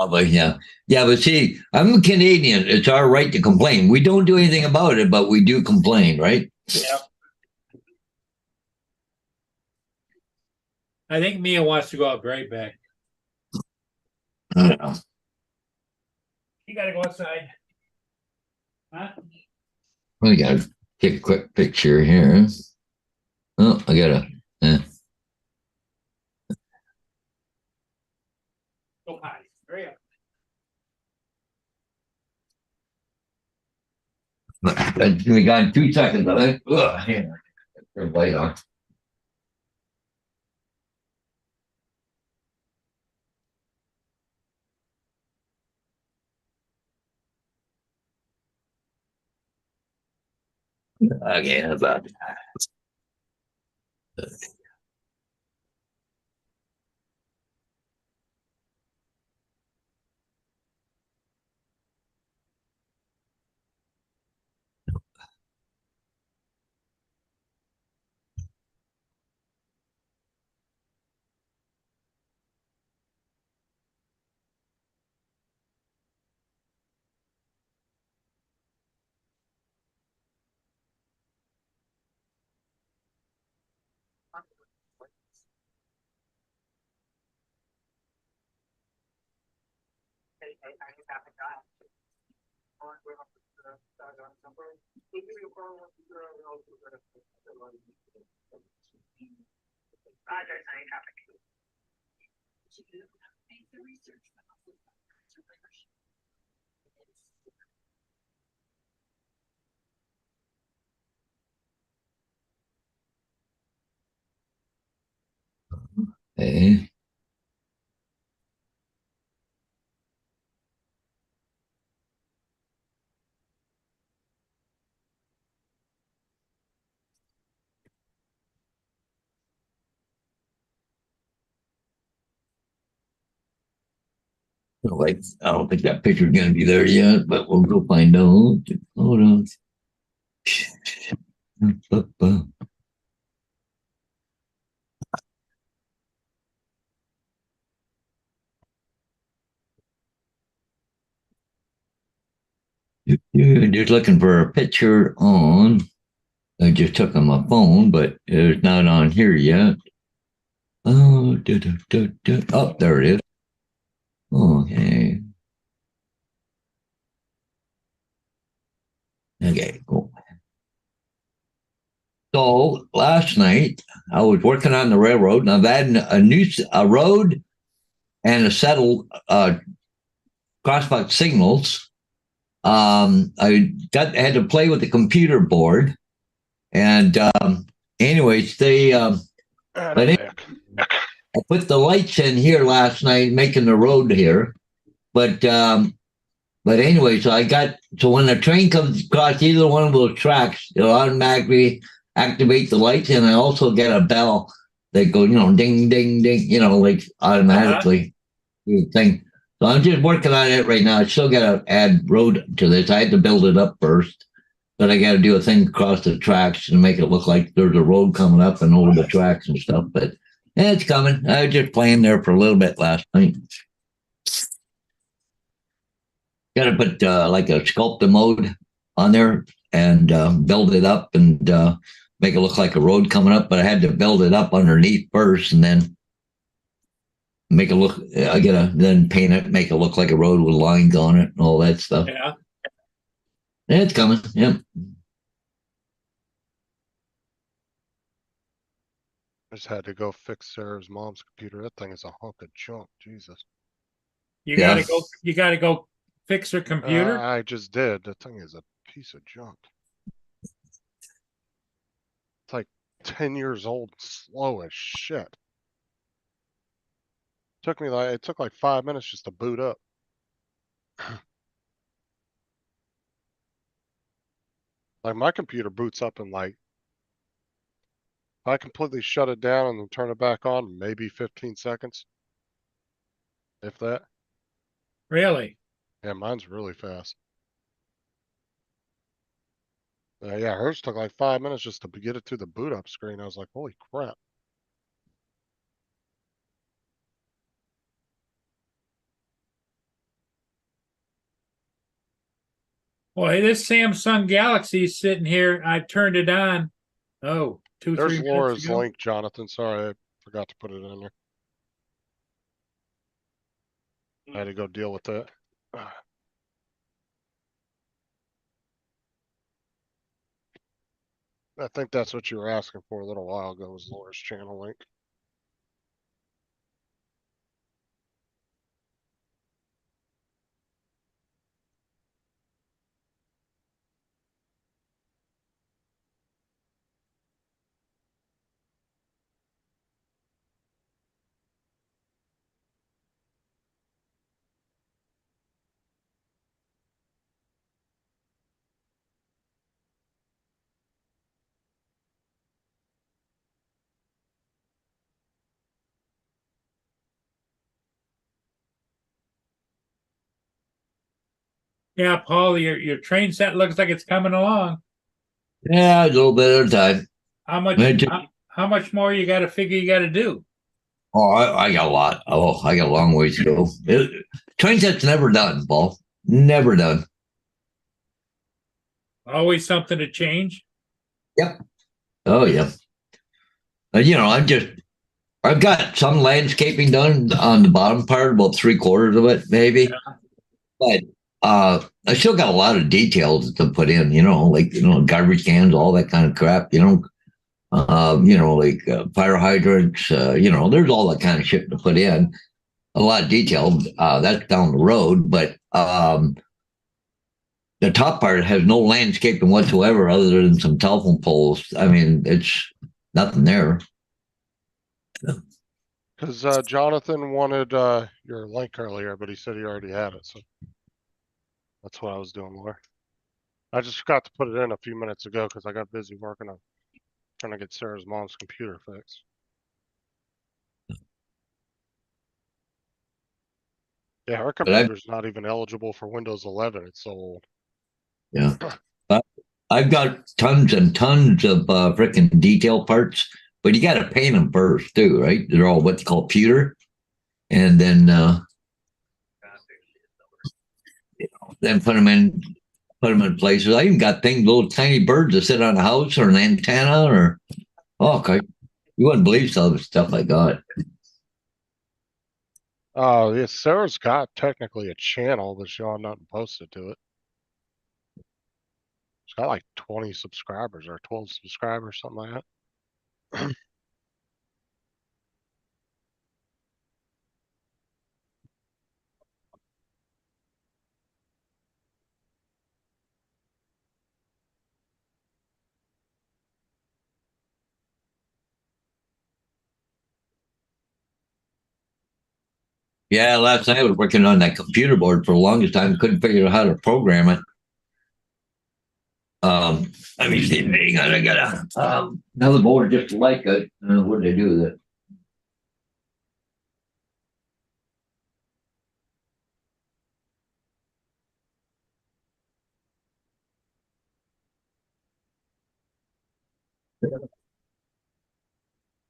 But yeah. Yeah, but see, I'm a Canadian. It's our right to complain. We don't do anything about it, but we do complain, right? Yeah. I think Mia wants to go out right back. I don't know. You gotta go outside. Huh? I gotta take a quick picture here. Oh, I gotta. Go hide. Hurry up. We got 2 seconds. I think. Ugh, yeah. Turn the light on. Okay, how about that? Okay. Like, I don't think that picture's gonna be there yet, but we'll go find out. Hold on. Just looking for a picture on. I just took on my phone, but it's not on here yet. Oh, oh, there it is. Okay. Okay, cool. So last night I was working on the railroad, and I've added a road and a settled crossbuck signals. I had to play with the computer board, and anyways, I put the lights in here last night, making the road here. But anyway, so when the train comes across either one of those tracks, it'll automatically activate the lights, and I also get a bell that goes, ding, ding, ding, like automatically thing. So I'm just working on it right now. I still got to add road to this. I had to build it up first, but I got to do a thing across the tracks to make it look like there's a road coming up and over the tracks and stuff. But it's coming. I was just playing there for a little bit last night. Got to put like a sculptor mode on there and build it up and make it look like a road coming up. But I had to build it up underneath first and then make it look. I gotta then paint it, make it look like a road with lines on it and all that stuff. Yeah. It's coming. Yep. I just had to go fix Sarah's mom's computer. That thing is a hunk of junk. Jesus. You Yeah. gotta go fix her computer. I just did. That thing is a piece of junk. It's like 10 years old, slow as shit. It took like 5 minutes just to boot up. Like my computer boots up in like, if I completely shut it down and then turn it back on, maybe 15 seconds. If that. Really? Yeah, mine's really fast. Yeah, hers took like 5 minutes just to get it to the boot up screen. I was like, holy crap. Boy, this Samsung Galaxy is sitting here. I turned it on. Oh, two, There's 3 minutes Laura's ago. link, Jonathan. Sorry, I forgot to put it in there. I had to go deal with that. I think that's what you were asking for a little while ago, was Laura's channel link. Yeah, Paul, your train set looks like it's coming along. Yeah, a little bit at a time. How much Man, just- how much more you got to figure you got to do? Oh, I got a lot. Oh, I got a long ways to go. Train set's never done, Paul. Never done. Always something to change. Yep. Oh, yeah. You know, I've got some landscaping done on the bottom part, about 3/4 of it, maybe. But I still got a lot of details to put in, like, garbage cans, all that kind of crap, like fire hydrants, there's all that kind of shit to put in. A lot of detail. That's down the road, but the top part has no landscaping whatsoever other than some telephone poles. I mean, it's nothing there. Because Jonathan wanted your link earlier, but he said he already had it, so that's what I was doing, Laura. I just forgot to put it in a few minutes ago because I got busy working on trying to get Sarah's mom's computer fixed. Yeah, her computer's not even eligible for Windows 11. It's so old. Yeah. But I've got tons and tons of freaking detail parts, but you got to paint them first too, right? They're all what they call pewter. And then put them in places. I even got things, little tiny birds that sit on a house or an antenna or, oh, okay. You wouldn't believe some of the stuff I got. Yeah, Sarah's got technically a channel, but she'll have nothing posted to it. She's got like 20 subscribers or 12 subscribers, something like that. Yeah, last night I was working on that computer board for the longest time. Couldn't figure out how to program it. Let me see. Hang on, I got another board just like it. What did they do with it?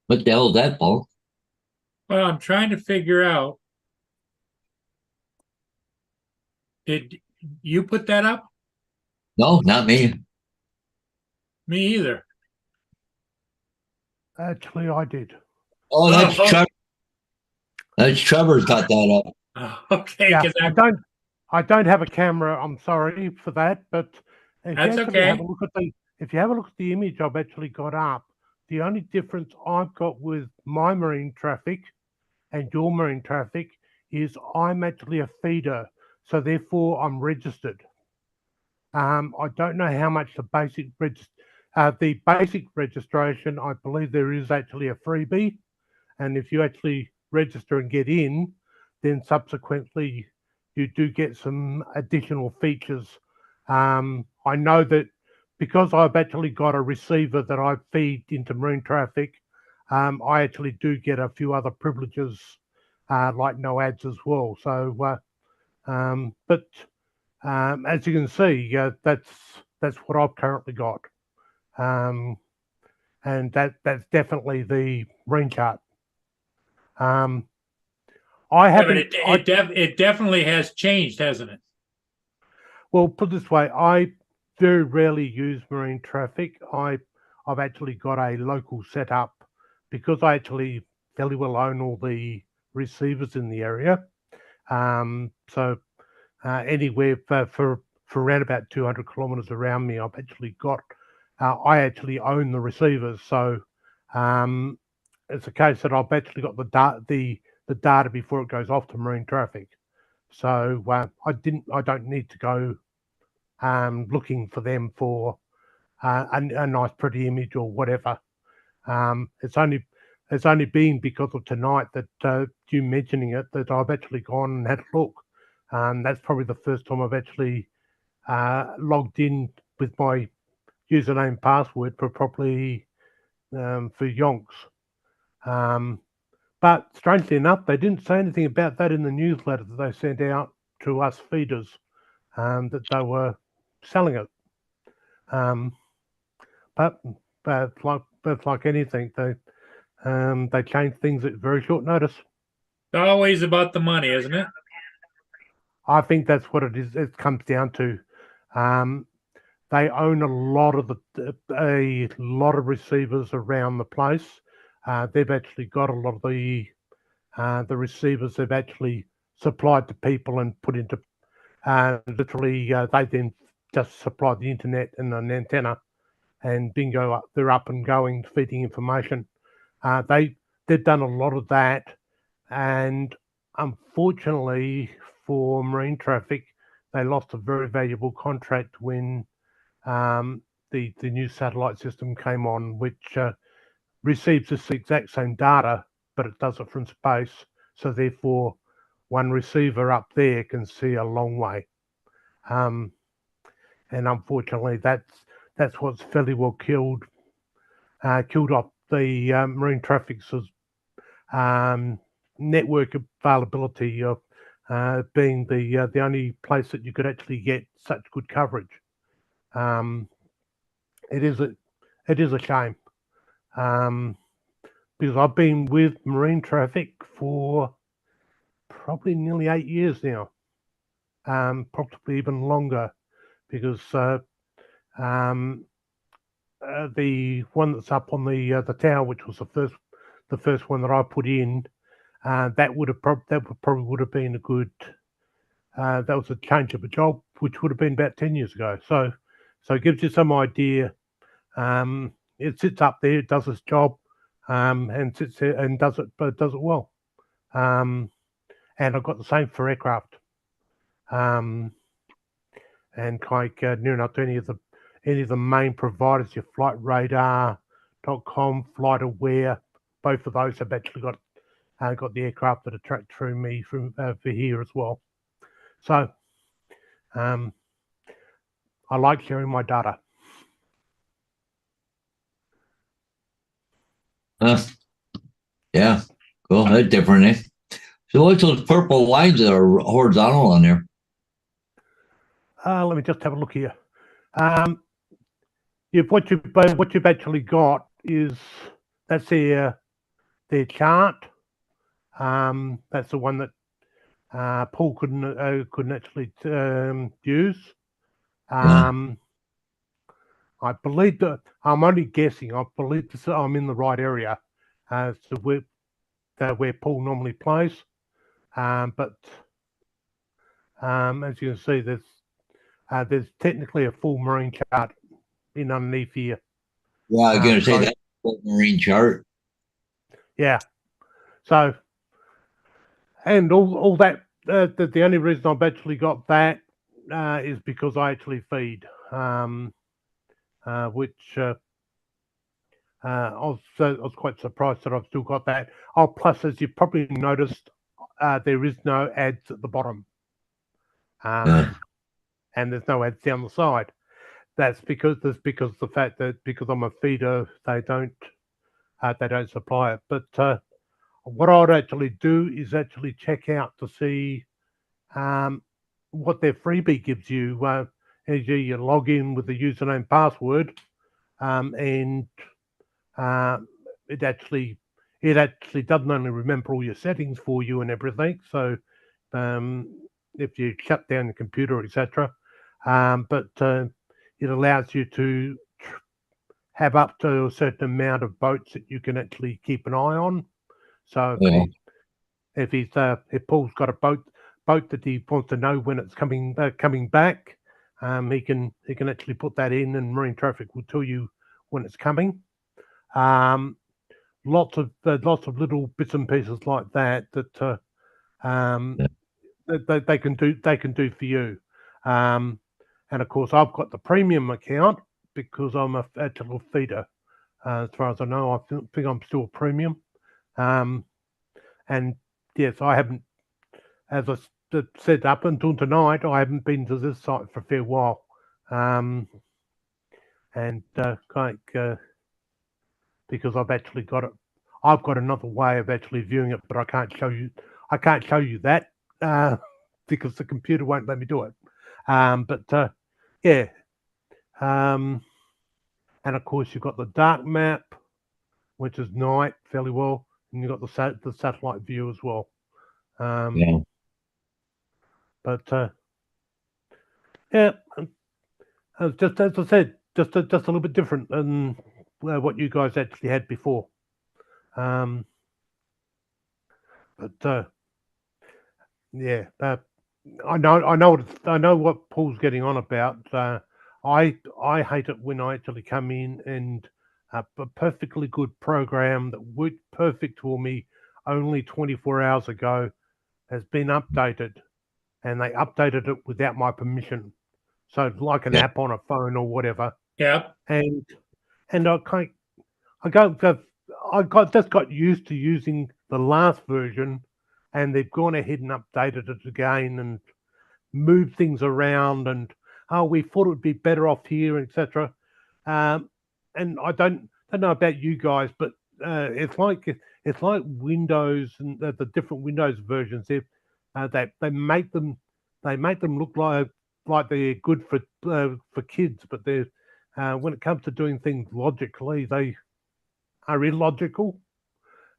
What the hell is that, Paul? Well, I'm trying to figure out. Did you put that up? No, not me. Me either. Actually, I did. Oh, that's Oh. Trevor. That's Trevor's got that up. Okay, Yeah, because I don't have a camera. I'm sorry for that, but if That's you actually have okay. a look at if you have a look at the image I've actually got up, the only difference I've got with my marine traffic and your marine traffic is I'm actually a feeder, so therefore I'm registered. I don't know how much the basic registration. I believe there is actually a freebie, and if you actually register and get in, then subsequently you do get some additional features. I know that because I've actually got a receiver that I feed into marine traffic, I actually do get a few other privileges, like no ads as well. So, but as you can see, that's what I've currently got, and that's definitely the marine chart. I Yeah, haven't. but it definitely has changed, hasn't it? Well, put it this way, I very rarely use marine traffic. I've actually got a local setup because I actually fairly well own all the receivers in the area. So anywhere for around about 200 kilometers around me, I've actually got. I actually own the receivers, so it's a case that I've actually got the data before it goes off to marine traffic. So I don't need to go looking for them for a nice pretty image or whatever. It's only been because of tonight that you mentioning it that I've actually gone and had a look. That's probably the first time I've actually logged in with my username and password for probably for yonks. But strangely enough, they didn't say anything about that in the newsletter that they sent out to us feeders, that they were selling it. But it's like anything, they change things at very short notice. It's always about the money, isn't it? I think that's what it is. It comes down to. They own a lot of receivers around the place. They've actually got a lot of the receivers they've actually supplied to people and put into literally they then just supply the internet and an antenna, and bingo, they're up and going, feeding information. They've done a lot of that, and unfortunately for marine traffic, they lost a very valuable contract when the new satellite system came on, which receives this exact same data, but it does it from space. So therefore, one receiver up there can see a long way. And unfortunately, that's what's fairly well killed off the marine traffic's network availability of being the only place that you could actually get such good coverage. It is a shame, because I've been with marine traffic for probably nearly 8 years now, probably even longer, because the one that's up on the tower, which was the first one that I put in, that probably would have been a good. That was a change of a job, which would have been about 10 years ago. So it gives you some idea. It sits up there, it does its job, and sits there and does it well. And I've got the same for aircraft. And like near enough to any of the main providers, your FlightRadar.com, FlightAware, both of those have actually got the aircraft that are tracked through me from for here as well. So I like sharing my data. Yeah, cool. That's different, eh? So what's those purple lines that are horizontal on there? Let me just have a look here. What you've actually got is that's their chart. That's the one that Paul couldn't actually use. I believe that I'm only guessing. I believe I'm in the right area as to where Paul normally plays. But as you can see, there's technically a full marine chart in underneath here. Yeah, I was going to say that's a marine chart. Yeah. So, and all that. The only reason I've actually got that is because I actually feed, which I was quite surprised that I've still got that. Oh, plus, as you've probably noticed, there is no ads at the bottom, Yeah. and there's no ads down the side. That's because the fact that because I'm a feeder, they don't supply it. But what I'd actually do is actually check out to see what their freebie gives you. As you log in with the username password, and it actually doesn't only remember all your settings for you and everything. So if you shut down the computer, etc., but it allows you to have up to a certain amount of boats that you can actually keep an eye on. So Yeah. if Paul's got a boat that he wants to know when it's coming back, he can actually put that in, and Marine Traffic will tell you when it's coming. Lots of little bits and pieces like that that they can do for you. And of course, I've got the premium account because I'm a actual feeder. As far as I know, I think I'm still premium. And yes, I haven't, as I said, up until tonight, I haven't been to this site for a fair while. And because I've actually got it, I've got another way of actually viewing it, but I can't show you that because the computer won't let me do it. But yeah. And of course, you've got the dark map, which is night fairly well, and you've got the satellite view as well. Yeah. But yeah, just as I said, just a little bit different than what you guys actually had before. But yeah, I know what Paul's getting on about. I hate it when I actually come in and a perfectly good program that worked perfect for me only 24 hours ago has been updated, and they updated it without my permission. So it's like an Yeah. app on a phone or whatever. Yep. And I just got used to using the last version, and they've gone ahead and updated it again and moved things around, and we thought it would be better off here, etc. And I don't know about you guys, but it's like Windows and the different Windows versions. They make them look like they're good for kids, but they're when it comes to doing things logically, they are illogical.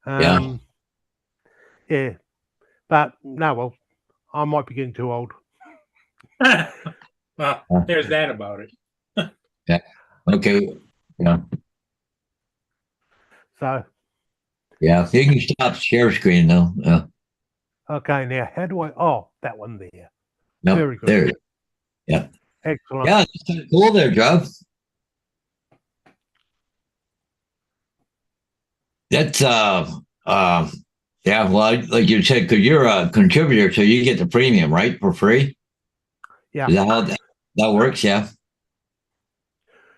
Yeah. Yeah, but no, well, I might be getting too old. Well, there's that about it. Okay. Yeah. So Yeah. You can stop share screen now. Yeah. okay, now how do I? Oh, that one there. No, Very good. there. Yeah. Excellent. Yeah. It's kind of cool there, Joe. That's yeah. Well, like you said, because you're a contributor, so you get the premium, right, for free. Yeah. Is that how that works? Yeah.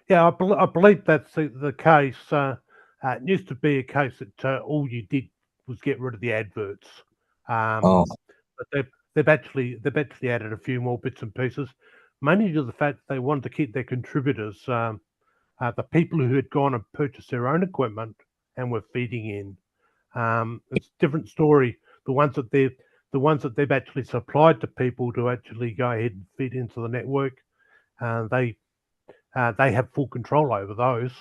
Yeah, I believe that's the case. It used to be a case that all you did was get rid of the adverts. Oh. But they've actually added a few more bits and pieces, mainly to the fact that they wanted to keep their contributors, the people who had gone and purchased their own equipment and were feeding in. It's a different story. The ones that they've actually supplied to people to actually go ahead and feed into the network, they have full control over those,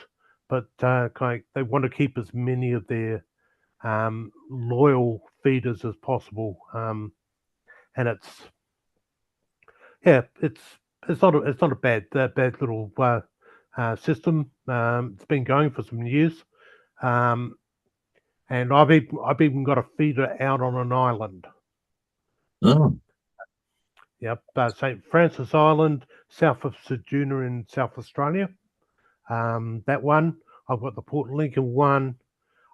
but they want to keep as many of their loyal feeders as possible. And it's not a bad little system. It's been going for some years, and I've even got a feeder out on an island. Oh. Yep, St. Francis Island, south of Ceduna in South Australia. That one, I've got the Port Lincoln one.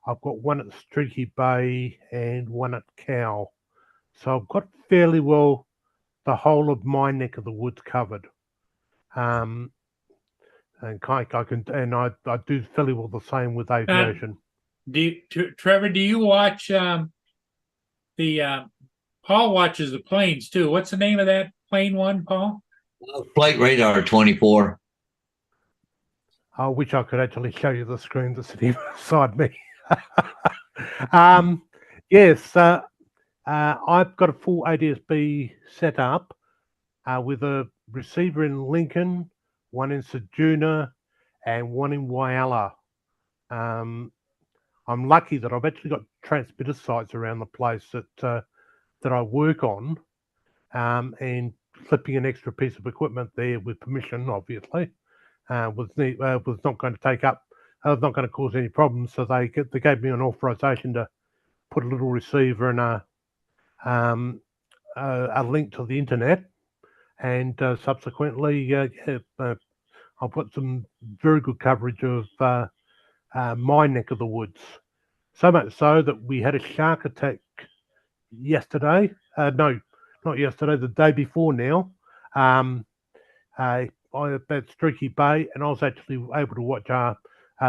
I've got one at Streaky Bay and one at Cow. So I've got fairly well the whole of my neck of the woods covered. and I can, and I do fairly well the same with aviation. Trevor, do you watch Paul watches the planes too. What's the name of that plane one, Paul? Flight Radar 24. I wish I could actually show you the screen that's sitting beside me. Yes, I've got a full ADSB set up with a receiver in Lincoln, one in Ceduna, and one in Whyalla. I'm lucky that I've actually got transmitter sites around the place that I work on, and flipping an extra piece of equipment there with permission, obviously, was not going to take up. Was not going to cause any problems. So they gave me an authorization to put a little receiver and a link to the internet, and subsequently, I've got some very good coverage of my neck of the woods. So much so that we had a shark attack yesterday. No, not yesterday. The day before now. At Streaky Bay, and I was actually able to watch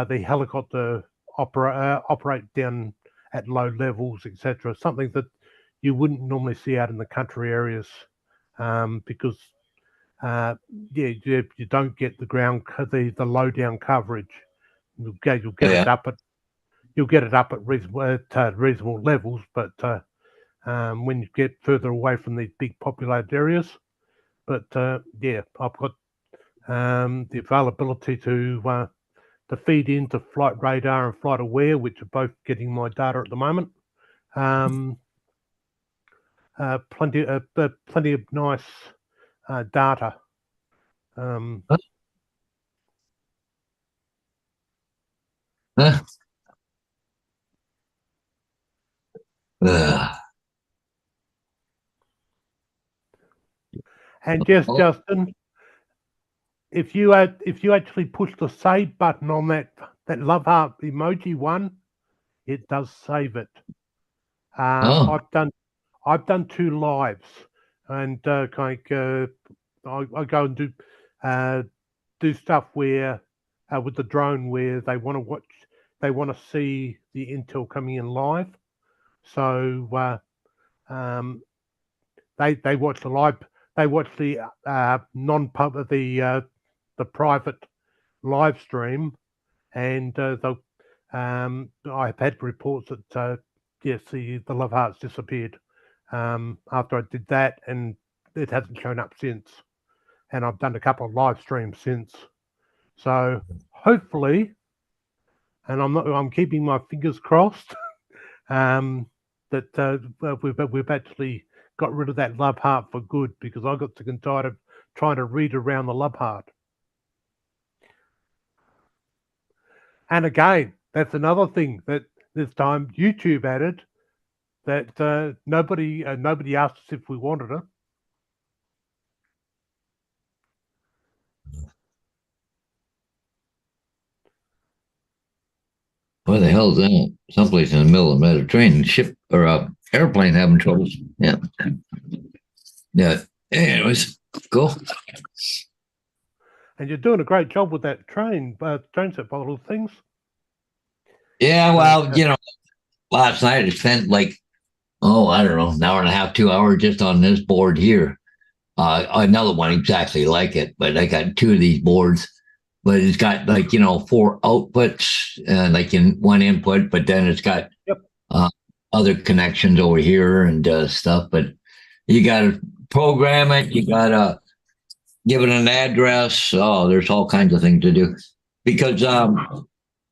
the helicopter operate down at low levels, etc. Something that you wouldn't normally see out in the country areas, because you don't get the low down coverage. You'll get it up at reasonable levels, but when you get further away from these big populated areas. But I've got the availability to feed into Flight Radar and Flight Aware, which are both getting my data at the moment. Plenty of nice data. And Justin, if you actually push the save button on that love heart emoji one, it does save it. I've done 2 lives, and I go and do stuff where with the drone where they want to see the intel coming in live. So they watch the live. They watch the non-public, the private live stream, and I've had reports that yes, the love hearts disappeared after I did that, and it hasn't shown up since. And I've done a couple of live streams since. So hopefully, and I'm keeping my fingers crossed that we've actually got rid of that love heart for good, because I got sick and tired of trying to read around the love heart. And again, that's another thing that this time YouTube added, that nobody asked us if we wanted it. Where the hell is that? Someplace in the middle of the Mediterranean. Ship or airplane having troubles. Yeah. Yeah. Anyways, cool. And you're doing a great job with that train set by little things. Yeah, well, last night I spent I don't know, an hour and a half, 2 hours just on this board here. Another one exactly like it, but I got 2 of these boards. But it's got 4 outputs, in one input, but then it's got other connections over here and stuff. But you got to program it. You got to give it an address. Oh, there's all kinds of things to do, because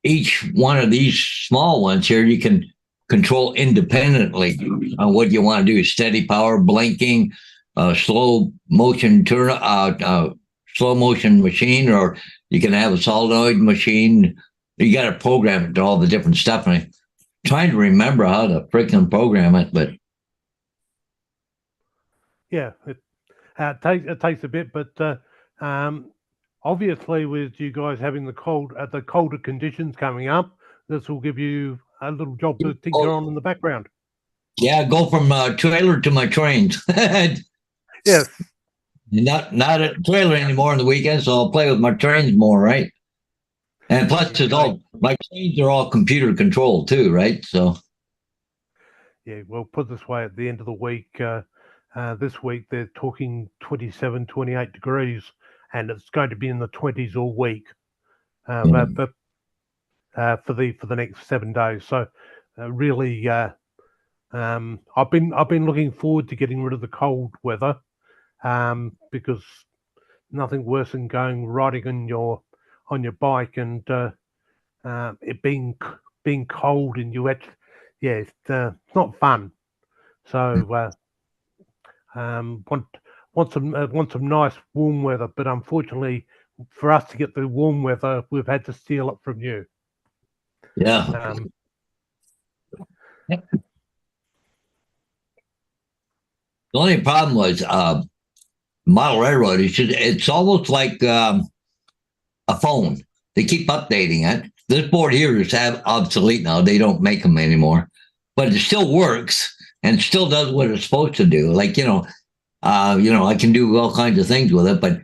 each one of these small ones here you can control independently on what you want to do: steady power, blinking, slow motion slow motion machine, or you can have a solenoid machine. You got to program it to all the different stuff. And I'm trying to remember how to freaking program it, but yeah, it takes a bit. But obviously, with you guys having the colder conditions coming up, this will give you a little job to tinker on in the background. Yeah, go from trailer to my trains. Yes. Not a trailer anymore on the weekends, so I'll play with my trains more, right? And plus, it's all my trains are all computer controlled too, right? So Yeah, well, put this way, at the end of the week, this week they're talking 27, 28 degrees, and it's going to be in the 20s all week. Yeah. But for the next 7 days. So really, I've been looking forward to getting rid of the cold weather, because nothing worse than going riding on your bike and it being cold and you actually, yeah, it's not fun. So want some nice warm weather, but unfortunately for us to get the warm weather, we've had to steal it from you. Yeah. Um, The only problem was model railroad. It's almost like a phone. They keep updating it. This board here is obsolete now. They don't make them anymore, but it still works and still does what it's supposed to do. Like I can do all kinds of things with it, but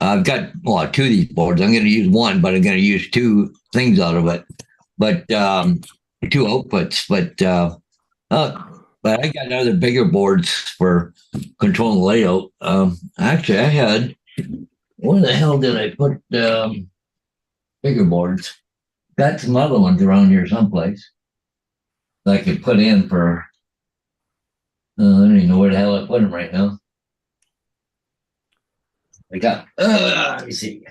I've got two of these boards. I'm going to use one, but I'm going to use two things out of it, but two outputs. But I got other bigger boards for controlling the layout. Actually, I had, where the hell did I put bigger boards? Got some other ones around here someplace that I could put in for. I don't even know where the hell I put them right now. I got. Let me see.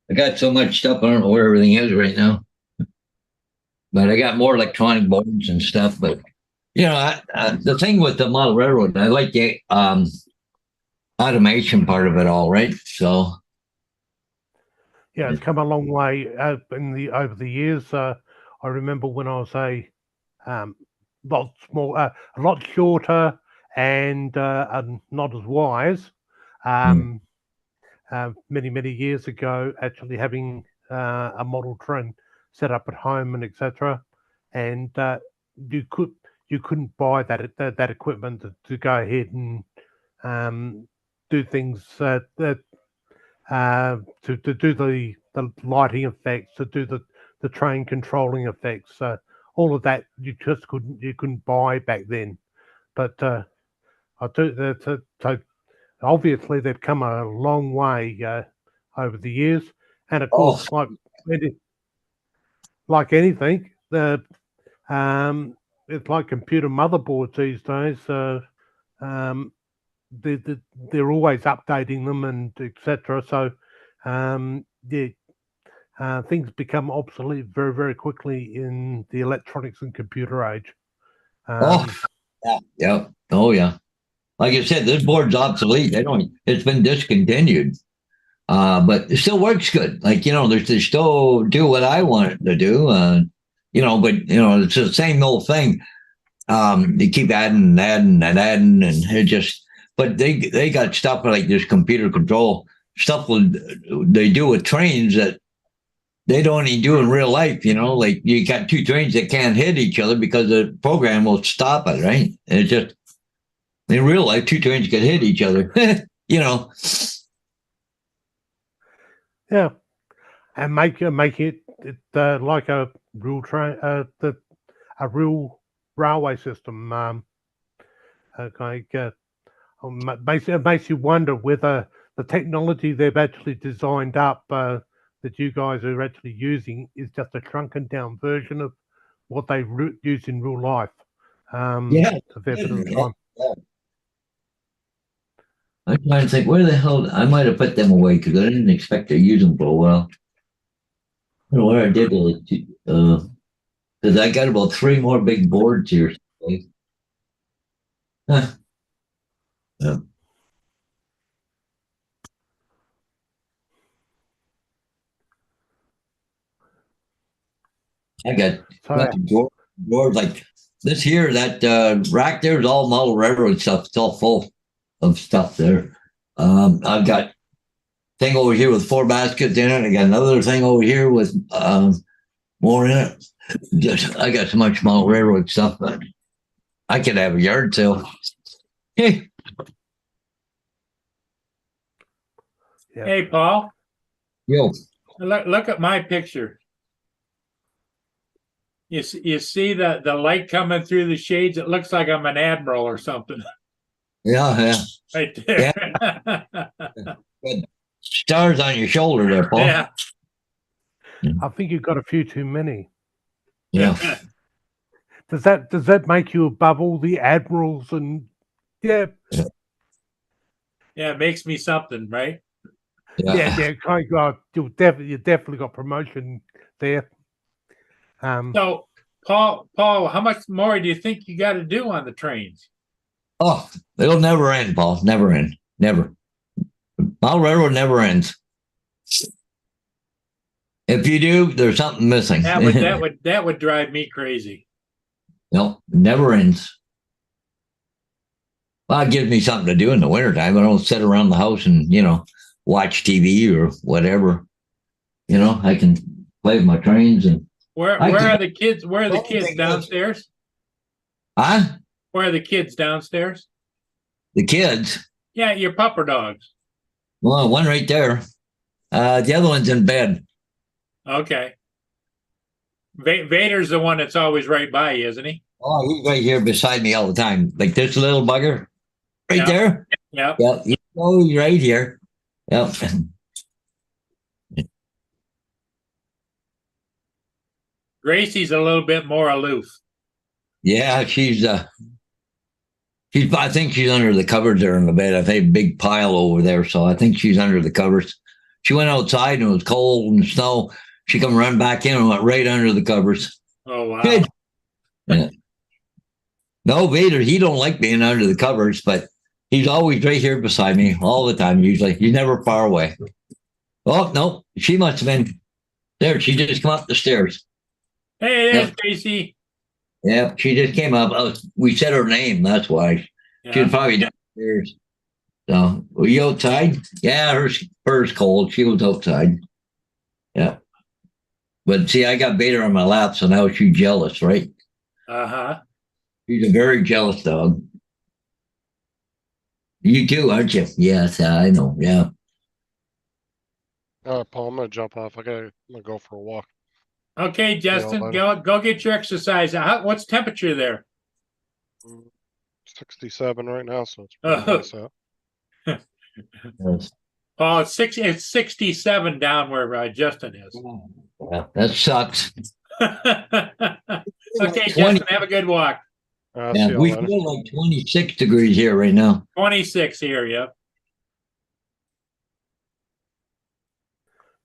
I got so much stuff. I don't know where everything is right now. But I got more electronic boards and stuff. But the thing with the model railroad, I like the automation part of it all, right? So yeah, it's come a long way over the years. I remember when I was a lot a lot shorter and not as wise. Many years ago, actually having a model train set up at home and etc. And you couldn't buy that equipment to go ahead and do things to do the lighting effects, to do the train controlling effects. All of that you just couldn't buy back then. But I do so obviously they've come a long way over the years, and of course, like anything, it's like computer motherboards these days. Um, they're always updating them and etc. So things become obsolete very, very quickly in the electronics and computer age. Yeah. Oh yeah. Like I said, this board's obsolete. It's been discontinued. But it still works good. Like, they still do what I want it to do. But it's the same old thing. They keep adding and it just, but they got stuff like this computer control stuff they do with trains that they don't even do in real life. Like you got two trains that can't hit each other because the program will stop it, right? And it's just, in real life, two trains could hit each other, Yeah, and make it like a real train, a real railway system. It makes you wonder whether the technology they've actually designed up that you guys are actually using is just a shrunken down version of what they use in real life. Yeah. A fair bit of the time. Yeah. I'm trying to think, where the hell I might have put them away because I didn't expect to use them for a while. I don't know where I did because I got about 3 more big boards here. Huh. Yeah. I got drawers like this here, that rack there's all model railroad stuff. It's all full. of stuff there. I've got thing over here with 4 baskets in it. I got another thing over here with more in it. I got so much small railroad stuff, but I could have a yard sale. Hey, Yeah. Hey, Paul, yo, look at my picture. You see the light coming through the shades? It looks like I'm an admiral or something yeah. right there. Good. Stars on your shoulder there, Paul. Yeah. I think you've got a few too many. Yeah. Does that make you above all the admirals and yeah, Yeah, it makes me something, right? yeah, kind of, you definitely got promotion there. So, Paul, how much more do you think you got to do on the trains? Oh, it'll never end, Paul. Never end. Never. My railroad never ends. If you do, there's something missing. That would drive me crazy. No, never ends. Well, it gives me something to do in the wintertime. I don't sit around the house and, watch TV or whatever. I can play with my trains and Where are the kids? Where are the kids downstairs? Huh? Where are the kids downstairs? The kids. Yeah, your pupper dogs. Well, one right there. The other one's in bed. Okay. Vader's the one that's always right by you, isn't he? Oh, he's right here beside me all the time. Like this little bugger right there. Yeah. Yeah. He's right here. Yep. Gracie's a little bit more aloof. Yeah, I think she's under the covers there in the bed. I think a big pile over there, so I think she's under the covers. She went outside and it was cold and snow. She come run back in and went right under the covers. Oh wow. Good. Yeah. No, Vader, he don't like being under the covers, but he's always right here beside me all the time, usually. He's never far away. Oh, no, she must have been there. She just come up the stairs. Hey, there's Gracie. Yeah, she just came up. We said her name, that's why. Yeah. She was probably downstairs. So, were you outside? Yeah, hers cold. She was outside. Yeah. But see, I got Vader on my lap, so now she's jealous, right? Uh-huh. She's a very jealous dog. You too, aren't you? Yes, I know. Yeah. All right, Paul, I'm gonna jump off. I'm gonna go for a walk. Okay, Justin, later. go get your exercise. What's temperature there? 67 right now, so it's pretty nice out. Yes. Paul, it's 67 down where Justin is. Yeah, that sucks. Okay, 20 Justin, have a good walk. See Yeah, y'all we later. feel like 26 degrees here right now. 26 here, yep.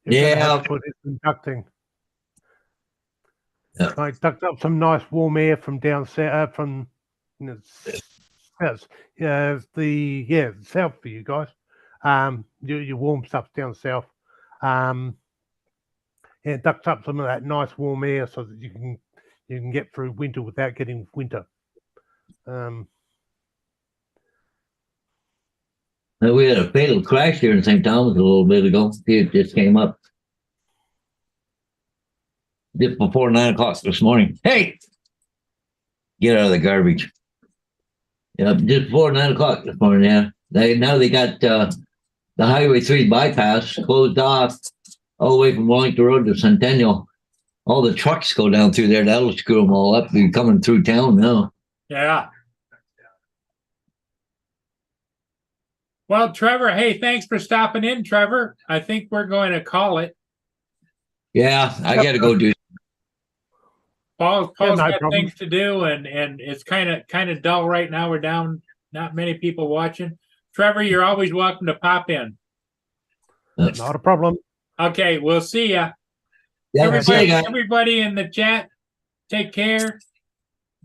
you're gonna Yeah. have to put it in ducting. Yeah. I ducked up some nice warm air from down south, from south, south for you guys. Your warm stuff down south. Yeah, ducked up some of that nice warm air so that you can get through winter without getting winter. We had a fatal crash here in St. Thomas a little bit ago. It just came up just before 9 o'clock this morning. Hey, get out of the garbage. Yeah, just before 9 o'clock this morning. Yeah, they got the Highway 3 bypass closed off all the way from Wellington Road to Centennial. All the trucks go down through there. That'll screw them all up. They're coming through town now. Yeah. Well, Trevor, hey, thanks for stopping in, Trevor. I think we're going to call it. Yeah, I got to go do. Paul's no got problem. things to do, and it's kind of dull right now. We're down, not many people watching. Trevor, you're always welcome to pop in. Not a problem. Okay, we'll see ya. Yeah, see you guys. Everybody in the chat, take care.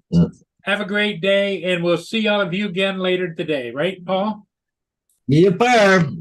Yeah. Have a great day, and we'll see all of you again later today, right, Paul? Yep.